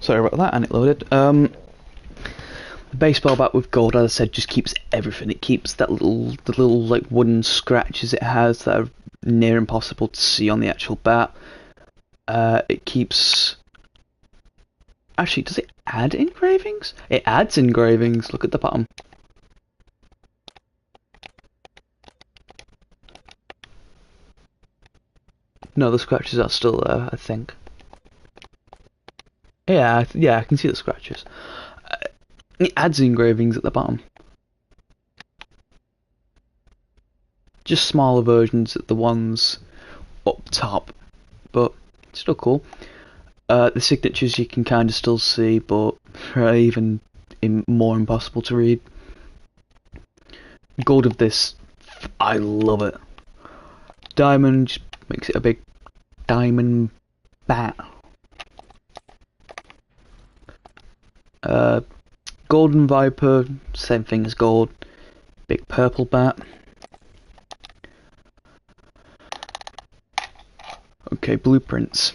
Sorry about that, and it loaded. The baseball bat with gold, as I said, just keeps everything. It keeps the little like wooden scratches it has that are near impossible to see on the actual bat. It keeps. Actually, does it add engravings? It adds engravings. Look at the bottom. No, the scratches are still there, I think. Yeah, I can see the scratches. It adds engravings at the bottom. Just smaller versions of the ones up top, but still cool. The signatures you can kind of still see, but are even more impossible to read. Gold of this, I love it. Diamond just makes it a big diamond bat. Golden Viper, same thing as gold. Big purple bat. Okay, blueprints.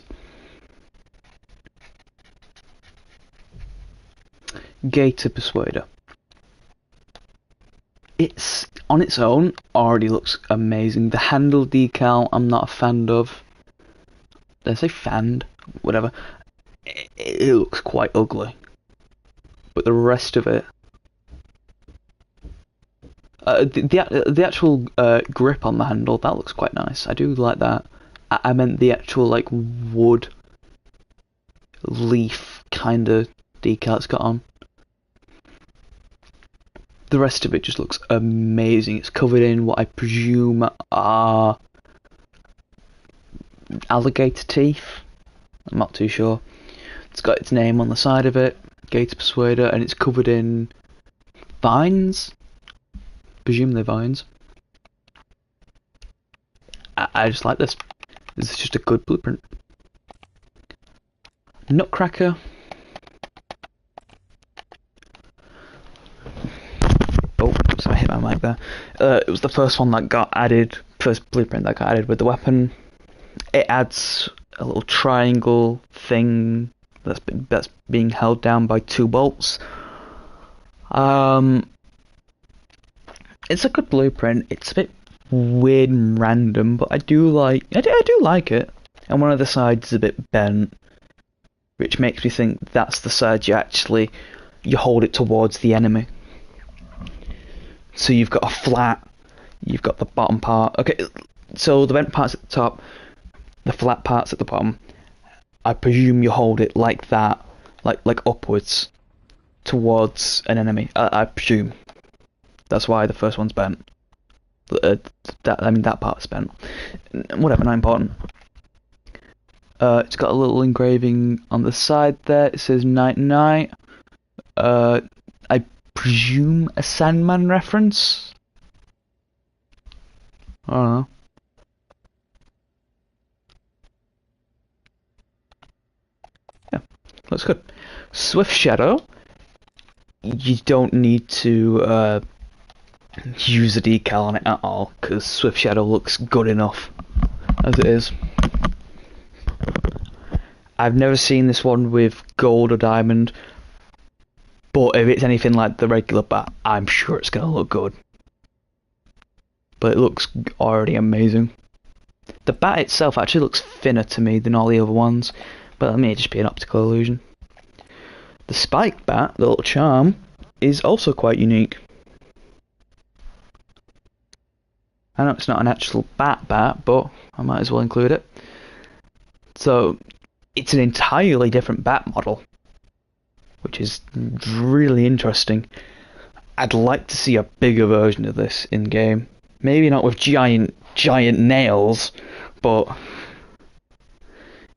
Gator Persuader. It's on its own already looks amazing. The handle decal I'm not a fan of. Did I say fanned? Whatever. It looks quite ugly. But the rest of it, the actual grip on the handle, that looks quite nice. I do like that. I meant the actual like wood leaf kind of decal it's got on. The rest of it just looks amazing. It's covered in what I presume are alligator teeth. I'm not too sure. It's got its name on the side of it, Gator Persuader, and it's covered in vines. Presumably vines. I just like this. This is just a good blueprint. Nutcracker. Oh, so I hit my mic there. It was the first one that got added, first blueprint that got added with the weapon. It adds a little triangle thing that's being held down by 2 bolts. It's a good blueprint. It's a bit weird and random, but I do like it. And one of the sides is a bit bent, which makes me think that's the side you hold it towards the enemy. So you've got a flat, you've got the bottom part. Okay, so the bent part's at the top, the flat part's at the bottom. I presume you hold it like that, like upwards, towards an enemy. I presume. That's why the first one's bent. That part's bent. Whatever, not important. It's got a little engraving on the side there. It says Night Night. I presume a Sandman reference? I don't know. Yeah, looks good. Swift Shadow. You don't need to use a decal on it at all, because Swift Shadow looks good enough as it is. I've never seen this one with gold or diamond, but if it's anything like the regular bat, I'm sure it's going to look good. But it looks already amazing. The bat itself actually looks thinner to me than all the other ones, but that may just be an optical illusion. The spike bat, the little charm, is also quite unique. I know it's not an actual bat, but I might as well include it. So, it's an entirely different bat model, which is really interesting. I'd like to see a bigger version of this in game. Maybe not with giant nails, but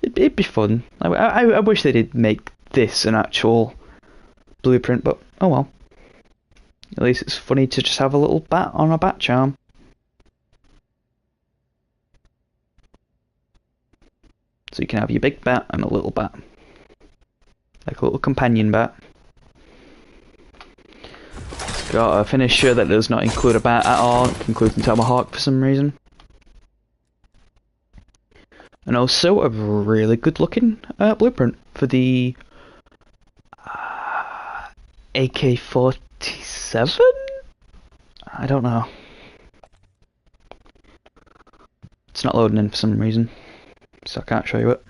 it'd be fun. I wish they did make this an actual blueprint, but oh well. At least it's funny to just have a little bat on a bat charm. So you can have your big bat and a little bat. Like a little companion bat. Got a finisher that does not include a bat at all, including Tomahawk for some reason. And also a really good looking blueprint for the AK-47? I don't know. It's not loading in for some reason, so I can't show you it.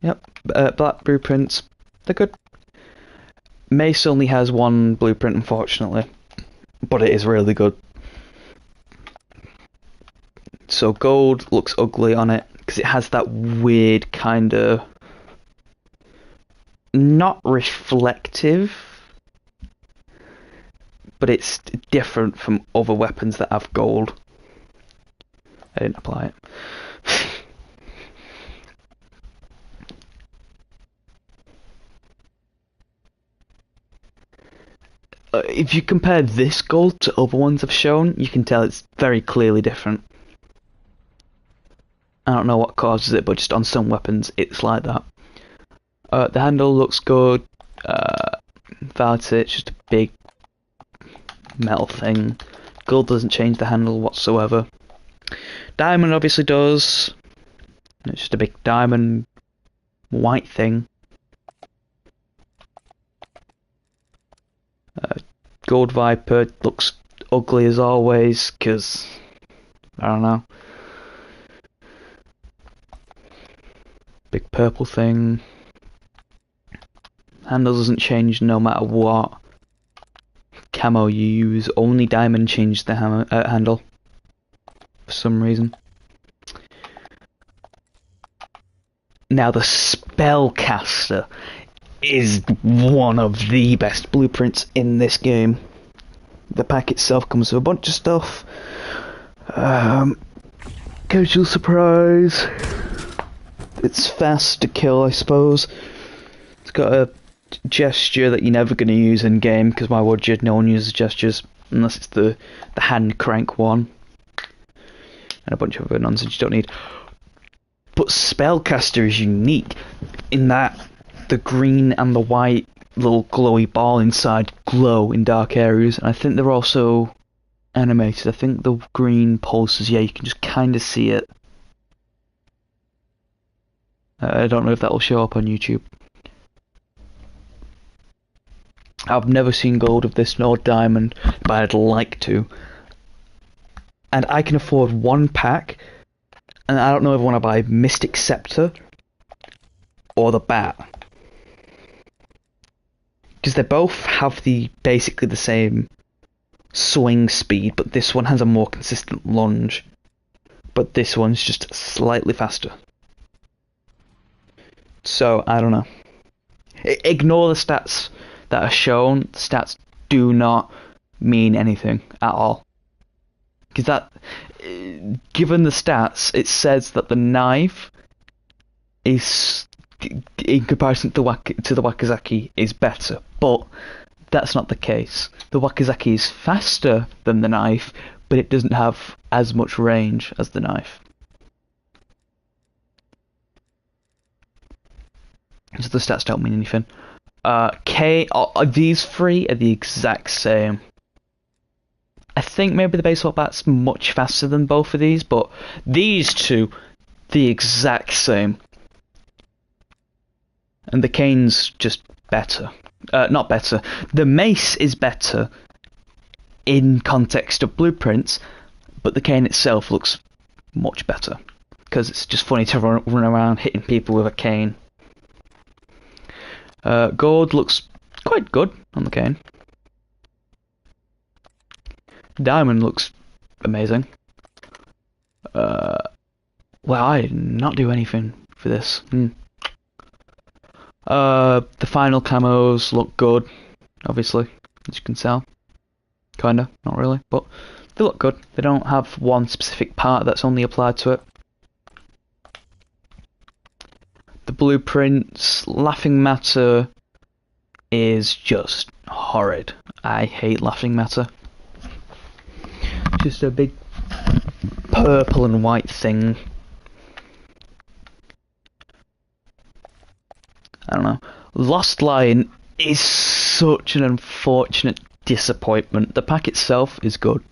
Yep, black blueprints, they're good. Mace only has one blueprint, unfortunately, but it is really good. So gold looks ugly on it, because it has that weird kind of... not reflective, but it's different from other weapons that have gold. I didn't apply it. If you compare this gold to other ones I've shown, you can tell it's very clearly different. I don't know what causes it, but just on some weapons it's like that. The handle looks good. Without it, it's just a big metal thing. Gold doesn't change the handle whatsoever. Diamond obviously does. It's just a big diamond white thing. Gold Viper looks ugly as always, because I don't know. Big purple thing. Handle doesn't change no matter what camo you use. Only diamond changed the handle for some reason. Now the Spellcaster is one of the best blueprints in this game. The pack itself comes with a bunch of stuff. Casual surprise. It's fast to kill, I suppose. It's got a gesture that you're never going to use in game, because why would you? No one uses gestures unless it's the hand crank one, and a bunch of other nonsense you don't need. But Spellcaster is unique in that the green and the white little glowy ball inside glow in dark areas, and I think they're also animated. I think the green pulses, yeah, you can just kind of see it. I don't know if that will show up on YouTube. I've never seen gold of this nor diamond, but I'd like to. And I can afford one pack, and I don't know if I want to buy Mystic Scepter or the Bat. Because they both have basically the same swing speed, but this one has a more consistent lunge. But this one's just slightly faster. So, I don't know. Ignore the stats that are shown. The stats do not mean anything at all. Because that, given the stats, it says that the knife is, in comparison to the Wakizaki, is better. But that's not the case. The Wakizaki is faster than the knife, but it doesn't have as much range as the knife. So the stats don't mean anything. These three are the exact same. I think maybe the baseball bat's much faster than both of these, but these two, the exact same. And the cane's just better. Not better. The mace is better in context of blueprints, but the cane itself looks much better. Because it's just funny to run around hitting people with a cane. Gold looks quite good on the cane. Diamond looks amazing. Well, I did not do anything for this. The final camos look good, obviously, as you can tell. Kinda, not really, but they look good. They don't have one specific part that's only applied to it. The blueprints, Laughing Matter is just horrid. I hate Laughing Matter. Just a big purple and white thing. I don't know. Lost Lion is such an unfortunate disappointment. The pack itself is good.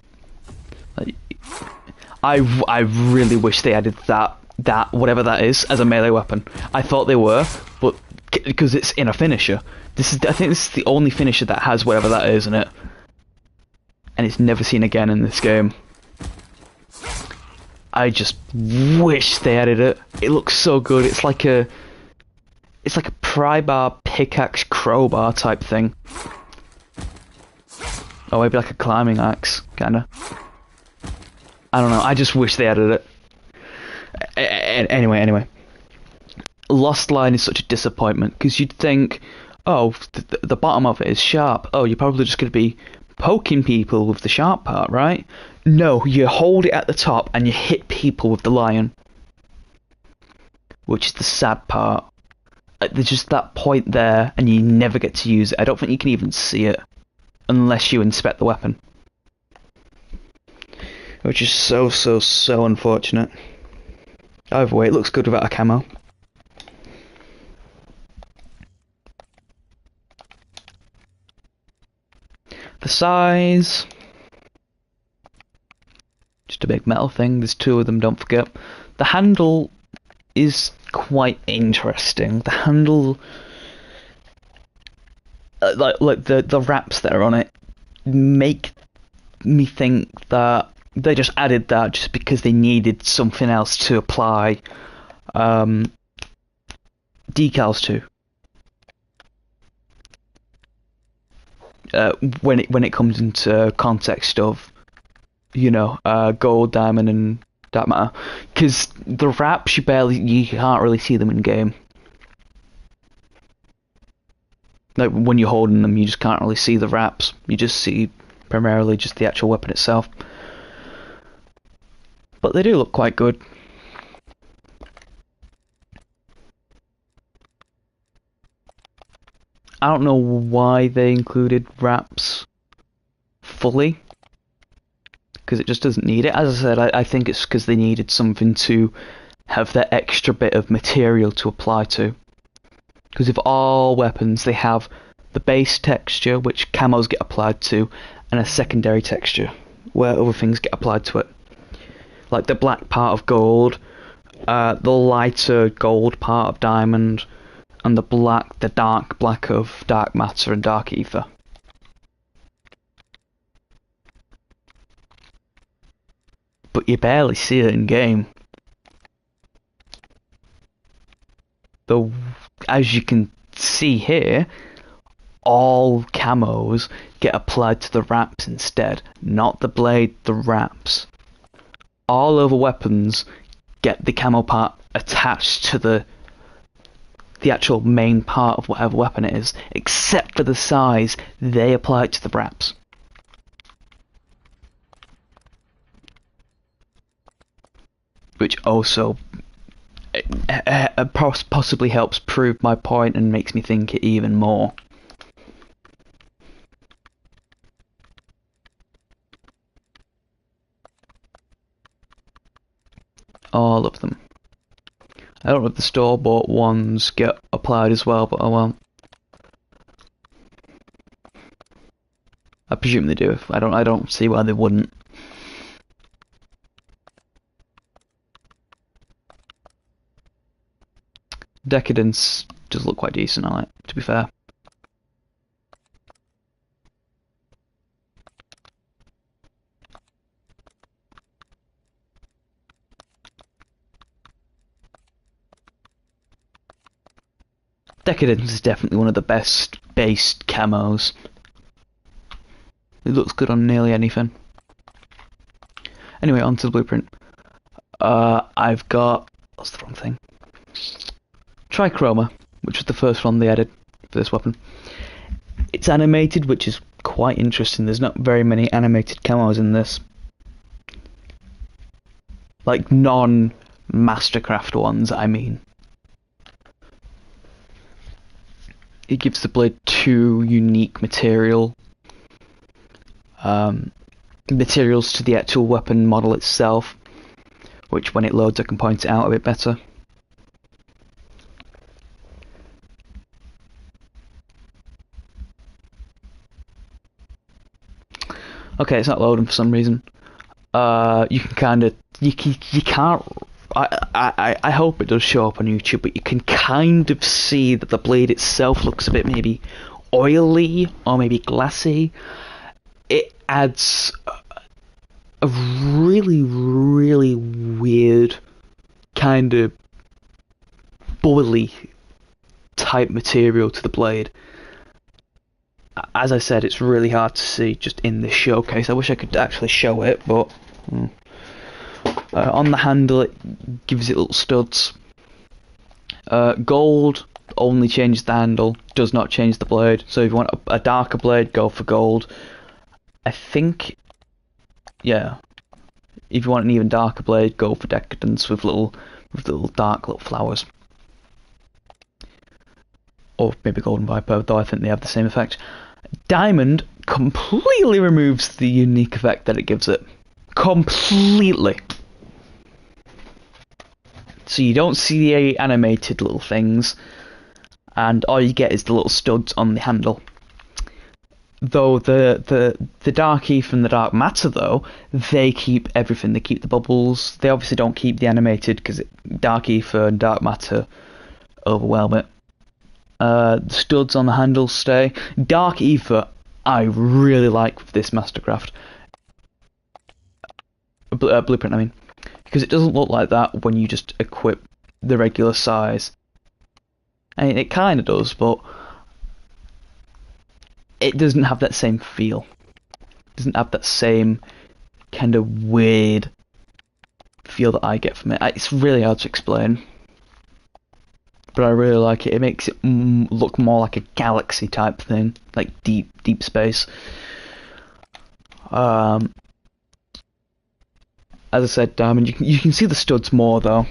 I really wish they added that whatever that is as a melee weapon. I thought they were, but because it's in a finisher. I think this is the only finisher that has whatever that is in it, and it's never seen again in this game. I just wish they added it. It looks so good. It's like a pry bar, pickaxe, crowbar type thing. Or maybe like a climbing axe, kinda. I don't know. I just wish they added it. Anyway. Lost Line is such a disappointment, because you'd think, oh, the bottom of it is sharp. Oh, you're probably just going to be poking people with the sharp part, right? No, you hold it at the top and you hit people with the lion. Which is the sad part. There's just that point there, and you never get to use it. I don't think you can even see it, unless you inspect the weapon. Which is so unfortunate. Either way, it looks good without a camo. The size, just a big metal thing. There's two of them, don't forget. The handle is quite interesting. The handle, like the wraps that are on it, make me think that they just added that just because they needed something else to apply decals to. When it comes into context of, you know, gold, diamond, and dark matter, because the wraps you can't really see them in game. Like when you're holding them, you just can't really see the wraps. You just see primarily just the actual weapon itself. But they do look quite good. I don't know why they included wraps fully, because it just doesn't need it. As I said, I think it's because they needed something to have that extra bit of material to apply to. Because if all weapons, they have the base texture, which camos get applied to, and a secondary texture, where other things get applied to it. Like the black part of gold, the lighter gold part of diamond, and the dark black of dark matter and dark ether. But you barely see it in game. Though, as you can see here, all camos get applied to the wraps instead, not the blade, the wraps. All other weapons get the camo part attached to the actual main part of whatever weapon it is, except for the size, they apply it to the wraps. Which also possibly helps prove my point and makes me think it even more. All of them. I don't know if the store-bought ones get applied as well, but oh well. I presume they do. I don't see why they wouldn't. Decadence does look quite decent on it, to be fair. Decadence is definitely one of the best based camos. It looks good on nearly anything. Anyway, onto the blueprint. I've got... what's the wrong thing? Trichroma, which was the first one they added for this weapon. It's animated, which is quite interesting. There's not very many animated camos in this. Like non-Mastercraft ones, I mean. It gives the blade two unique materials to the actual weapon model itself, which when it loads I can point it out a bit better. Okay, it's not loading for some reason. You can kind of you can't I hope it does show up on YouTube, but you can kind of see that the blade itself looks a bit maybe oily or maybe glassy. It adds a really, really weird kind of bubbly type material to the blade. As I said, it's really hard to see just in this showcase. I wish I could actually show it, but on the handle it gives it little studs. Gold only changes the handle, does not change the blade. So if you want a darker blade, go for gold. I think, yeah. If you want an even darker blade, go for Decadence with little dark little flowers. Or maybe Golden Viper, though I think they have the same effect. Diamond completely removes the unique effect that it gives it. Completely. So you don't see the animated little things, and all you get is the little studs on the handle. Though the Dark Ether and the Dark Matter, though, they keep everything. They keep the bubbles. They obviously don't keep the animated because Dark Ether and Dark Matter overwhelm it. The studs on the handles stay. Dark Ether, I really like with this Mastercraft. Blueprint, I mean. Because it doesn't look like that when you just equip the regular size. I mean, it kind of does, but it doesn't have that same feel. It doesn't have that same kind of weird feel that I get from it. It's really hard to explain. But I really like it. It makes it look more like a galaxy type thing, like deep space. As I said, Diamond. You can see the studs more though.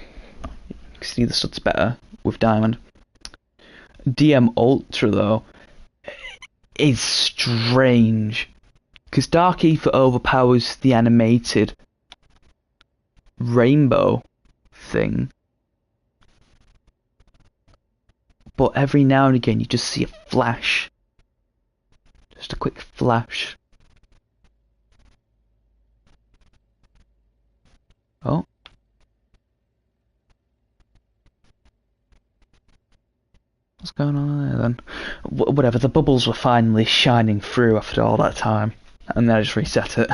You can see the studs better with Diamond. DM Ultra though is strange because Dark Ether overpowers the animated rainbow thing. But every now and again you just see a flash. Just a quick flash. Oh. What's going on there then? Whatever, the bubbles were finally shining through after all that time. And then I just reset it.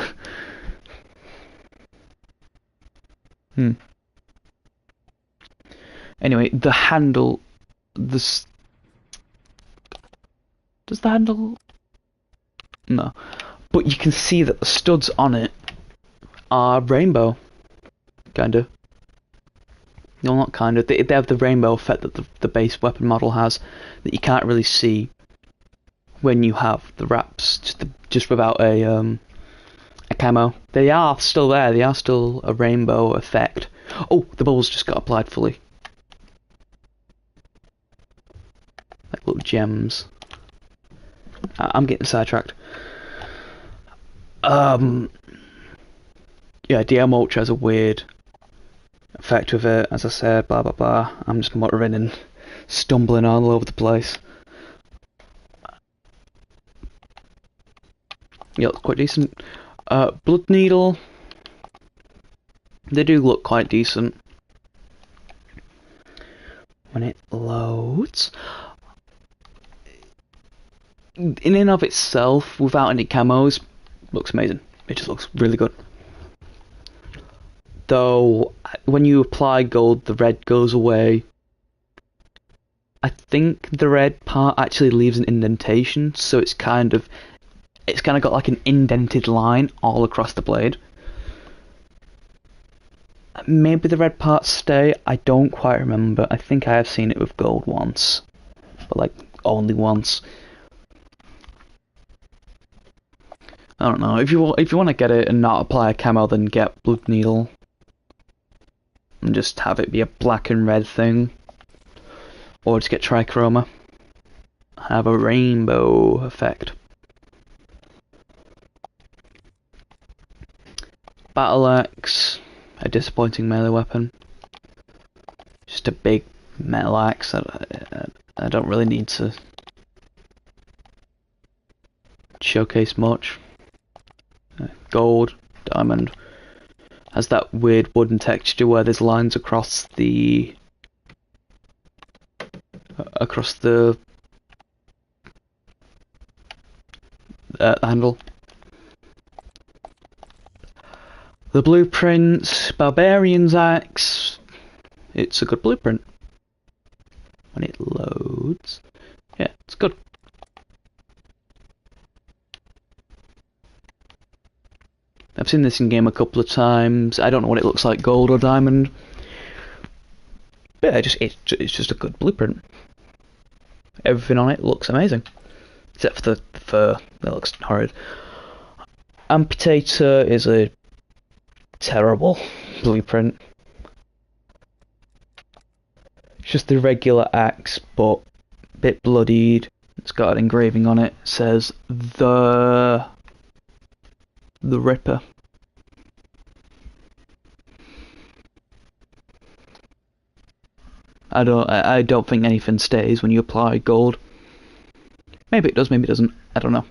Anyway, the handle... Does the handle... No. But you can see that the studs on it are rainbow. Kinda. No, not kinda. They have the rainbow effect that the base weapon model has that you can't really see when you have the wraps just without a camo. They are still there. They are still a rainbow effect. Oh, the bubbles just got applied fully. Like little gems. I'm getting sidetracked. Yeah, DM Ultra has a weird effect with it, as I said, blah blah blah. I'm just muttering and stumbling all over the place. Yeah, it's quite decent. Blood Needle, they do look quite decent. When it loads, in and of itself, without any camos, looks amazing. It just looks really good. Though, when you apply gold, the red goes away. I think the red part actually leaves an indentation, so it's kind of got like an indented line all across the blade. Maybe the red parts stay, I don't quite remember. I think I have seen it with gold once, but like only once. I don't know. If you want to get it and not apply a camo, then get Blood Needle and just have it be a black and red thing, or just get Trichroma. Have a rainbow effect. Battle Axe, a disappointing melee weapon. Just a big metal axe. I don't really need to showcase much. Gold, diamond. Has that weird wooden texture where there's lines across the handle. The blueprint, Barbarian's Axe. It's a good blueprint. When it loads, yeah, it's good. I've seen this in game a couple of times. I don't know what it looks like, gold or diamond. But yeah, it's just a good blueprint. Everything on it looks amazing, except for the fur. That looks horrid. Amputator is a terrible blueprint. It's just the regular axe, but a bit bloodied. It's got an engraving on it. It says the Ripper. I don't think anything stays when you apply gold. Maybe it does, maybe it doesn't. I don't know.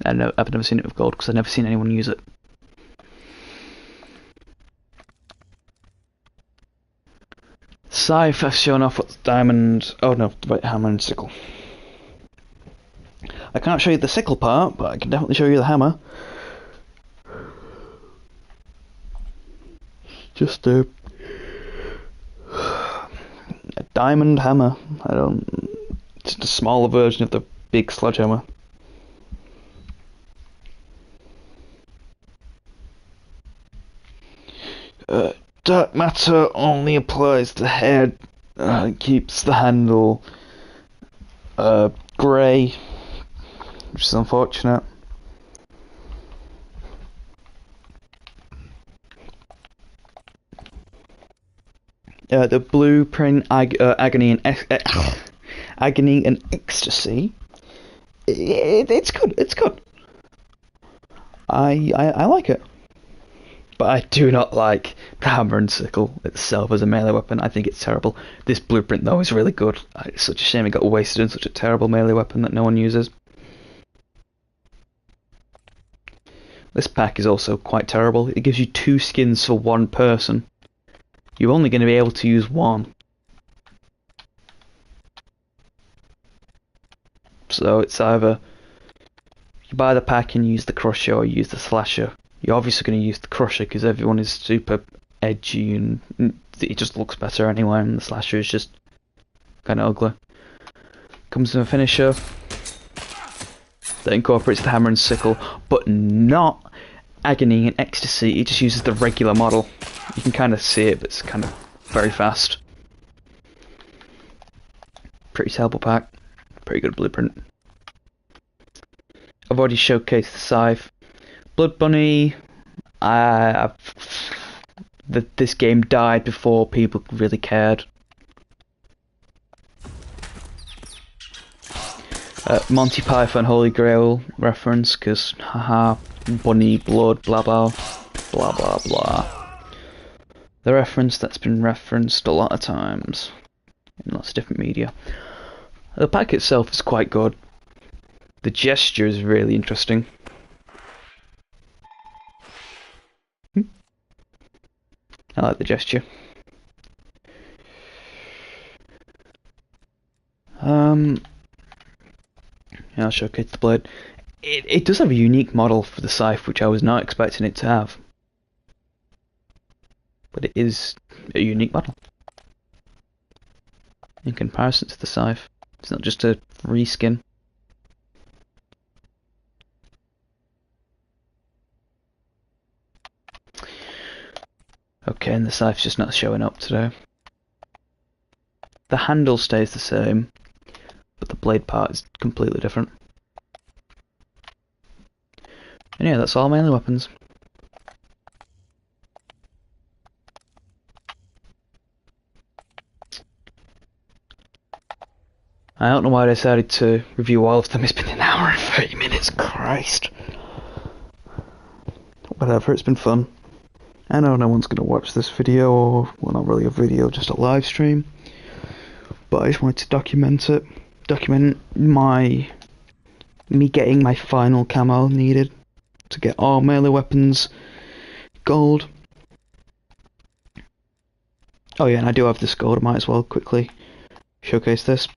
I've never seen it with gold because I've never seen anyone use it. Scythe, I've shown off what's diamond. Oh no, right, hammer and sickle. I can't show you the sickle part, but I can definitely show you the hammer. Just a diamond hammer. Just a smaller version of the big sledgehammer. Dark matter only applies to head. Keeps the handle grey, which is unfortunate. The blueprint, agony and ecstasy. It's good. It's good. I like it, but I do not like the hammer and sickle itself as a melee weapon. I think it's terrible. This blueprint though is really good. It's such a shame it got wasted in such a terrible melee weapon that no one uses. This pack is also quite terrible. It gives you 2 skins for 1 person. You're only going to be able to use 1. So it's either you buy the pack and use the Crusher or use the Slasher. You're obviously going to use the Crusher because everyone is super edgy and it just looks better anyway, and the Slasher is just kind of ugly. Comes in a finisher that incorporates the hammer and sickle, but not agony and ecstasy. It just uses the regular model. You can kind of see it, but it's kind of very fast. Pretty terrible pack. Pretty good blueprint. I've already showcased the Scythe. Blood Bunny. This game died before people really cared. Monty Python Holy Grail reference, because haha, bunny, blood, blah blah, blah blah blah. The reference that's been referenced a lot of times in lots of different media. The pack itself is quite good. The gesture is really interesting. I like the gesture. Yeah, I'll showcase the blade. It does have a unique model for the Scythe, which I was not expecting it to have. But it is a unique model in comparison to the Scythe. It's not just a reskin. Okay, and the Scythe's just not showing up today. The handle stays the same, but the blade part is completely different. And yeah, that's all melee weapons. I don't know why I decided to review all of them. It's been an hour and 30 minutes, Christ. Whatever, it's been fun. I know no one's going to watch this video, or, well, not really a video, just a live stream. But I just wanted to document it. Document me getting my final camo needed to get all melee weapons gold. Oh yeah, and I do have this gold. I might as well quickly showcase this.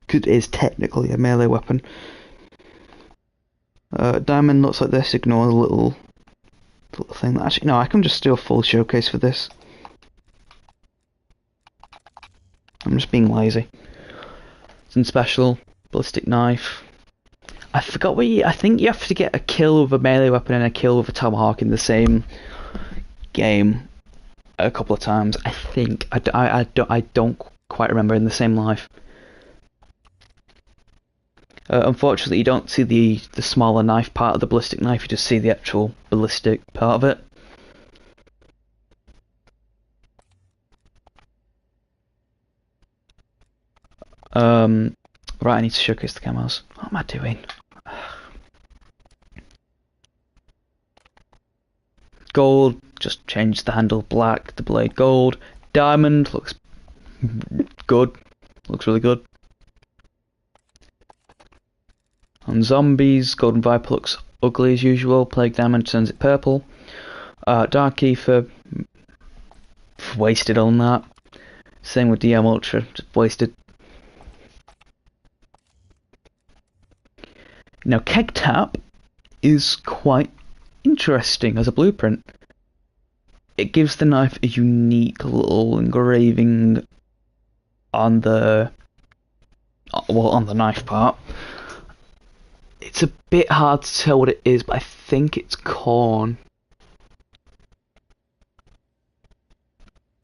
Because it is technically a melee weapon. Diamond looks like this. Ignore the little thing. Actually, no, I can just do a full showcase for this. I'm just being lazy. It's in special. Ballistic knife. I forgot what I think you have to get a kill with a melee weapon and a kill with a tomahawk in the same game a couple of times. I think. I don't quite remember in the same life. Unfortunately, you don't see the smaller knife part of the ballistic knife, you just see the actual ballistic part of it. Right, I need to showcase the camos. What am I doing? Gold, just change the handle black, the blade gold. Diamond, looks good. Looks really good. On zombies, Golden Viper looks ugly as usual. Plague Diamond turns it purple. Dark Ether, wasted on that. Same with DM Ultra, just wasted. Now Keg Tap is quite interesting as a blueprint. It gives the knife a unique little engraving on the knife part. It's a bit hard to tell what it is, but I think it's corn.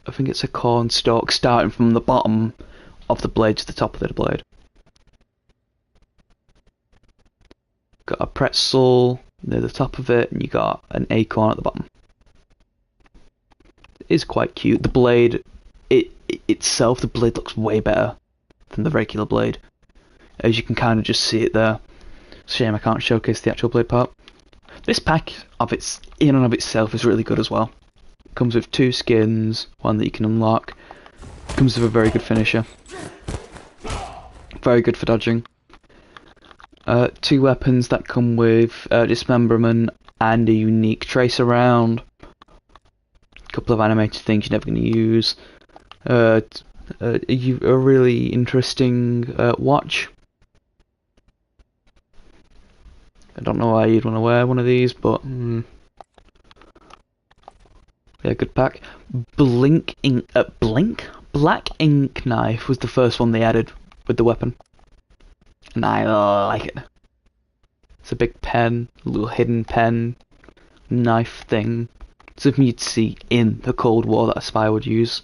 I think it's a corn stalk starting from the bottom of the blade to the top of the blade. Got a pretzel near the top of it, and you got an acorn at the bottom. It is quite cute. The blade, itself, the blade looks way better than the regular blade, as you can kind of just see it there. Shame I can't showcase the actual blade part. This pack in and of itself is really good as well. It comes with 2 skins, one that you can unlock. It comes with a very good finisher. Very good for dodging. 2 weapons that come with dismemberment and a unique tracer round. A couple of animated things you're never going to use. A really interesting watch. I don't know why you'd want to wear one of these, but yeah, good pack. Black ink knife was the first one they added with the weapon, and I like it. It's a big pen, a little hidden pen knife thing. Something you'd see in the Cold War that a spy would use.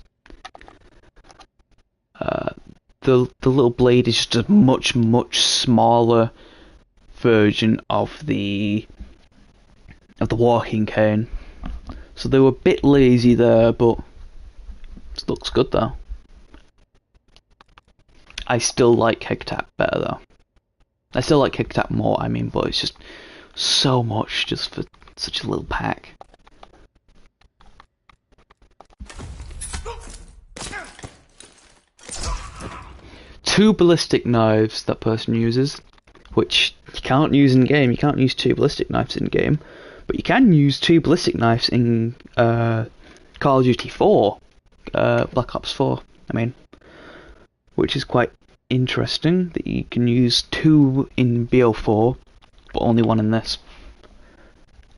The little blade is just a much smaller version of the walking cane, so they were a bit lazy there, but it looks good though. I still like Keg Tap better though. I still like Keg Tap more, I mean, but it's just so much just for such a little pack. Two ballistic knives that person uses, which you can't use in game. You can't use 2 ballistic knives in game, but you can use 2 ballistic knives in Call of Duty 4, Black Ops 4. I mean, which is quite interesting that you can use 2 in BO4, but only 1 in this.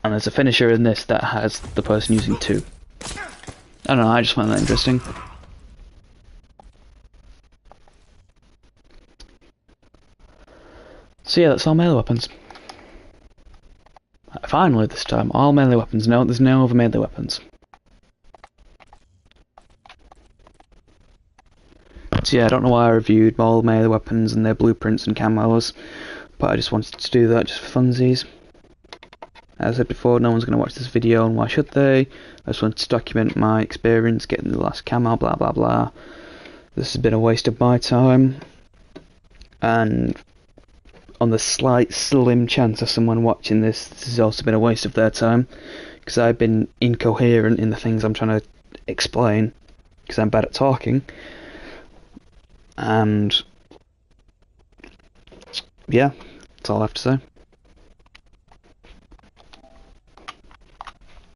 And there's a finisher in this that has the person using 2. I don't know. I just find that interesting. So yeah, that's all melee weapons. Finally this time, all melee weapons. No, there's no other melee weapons. So yeah, I don't know why I reviewed all melee weapons and their blueprints and camos, but I just wanted to do that just for funsies. As I said before, no one's going to watch this video, and why should they? I just wanted to document my experience getting the last camo, blah blah blah. This has been a waste of my time, and on the slight slim chance of someone watching this, this has also been a waste of their time, because I've been incoherent in the things I'm trying to explain, because I'm bad at talking. And yeah, that's all I have to say.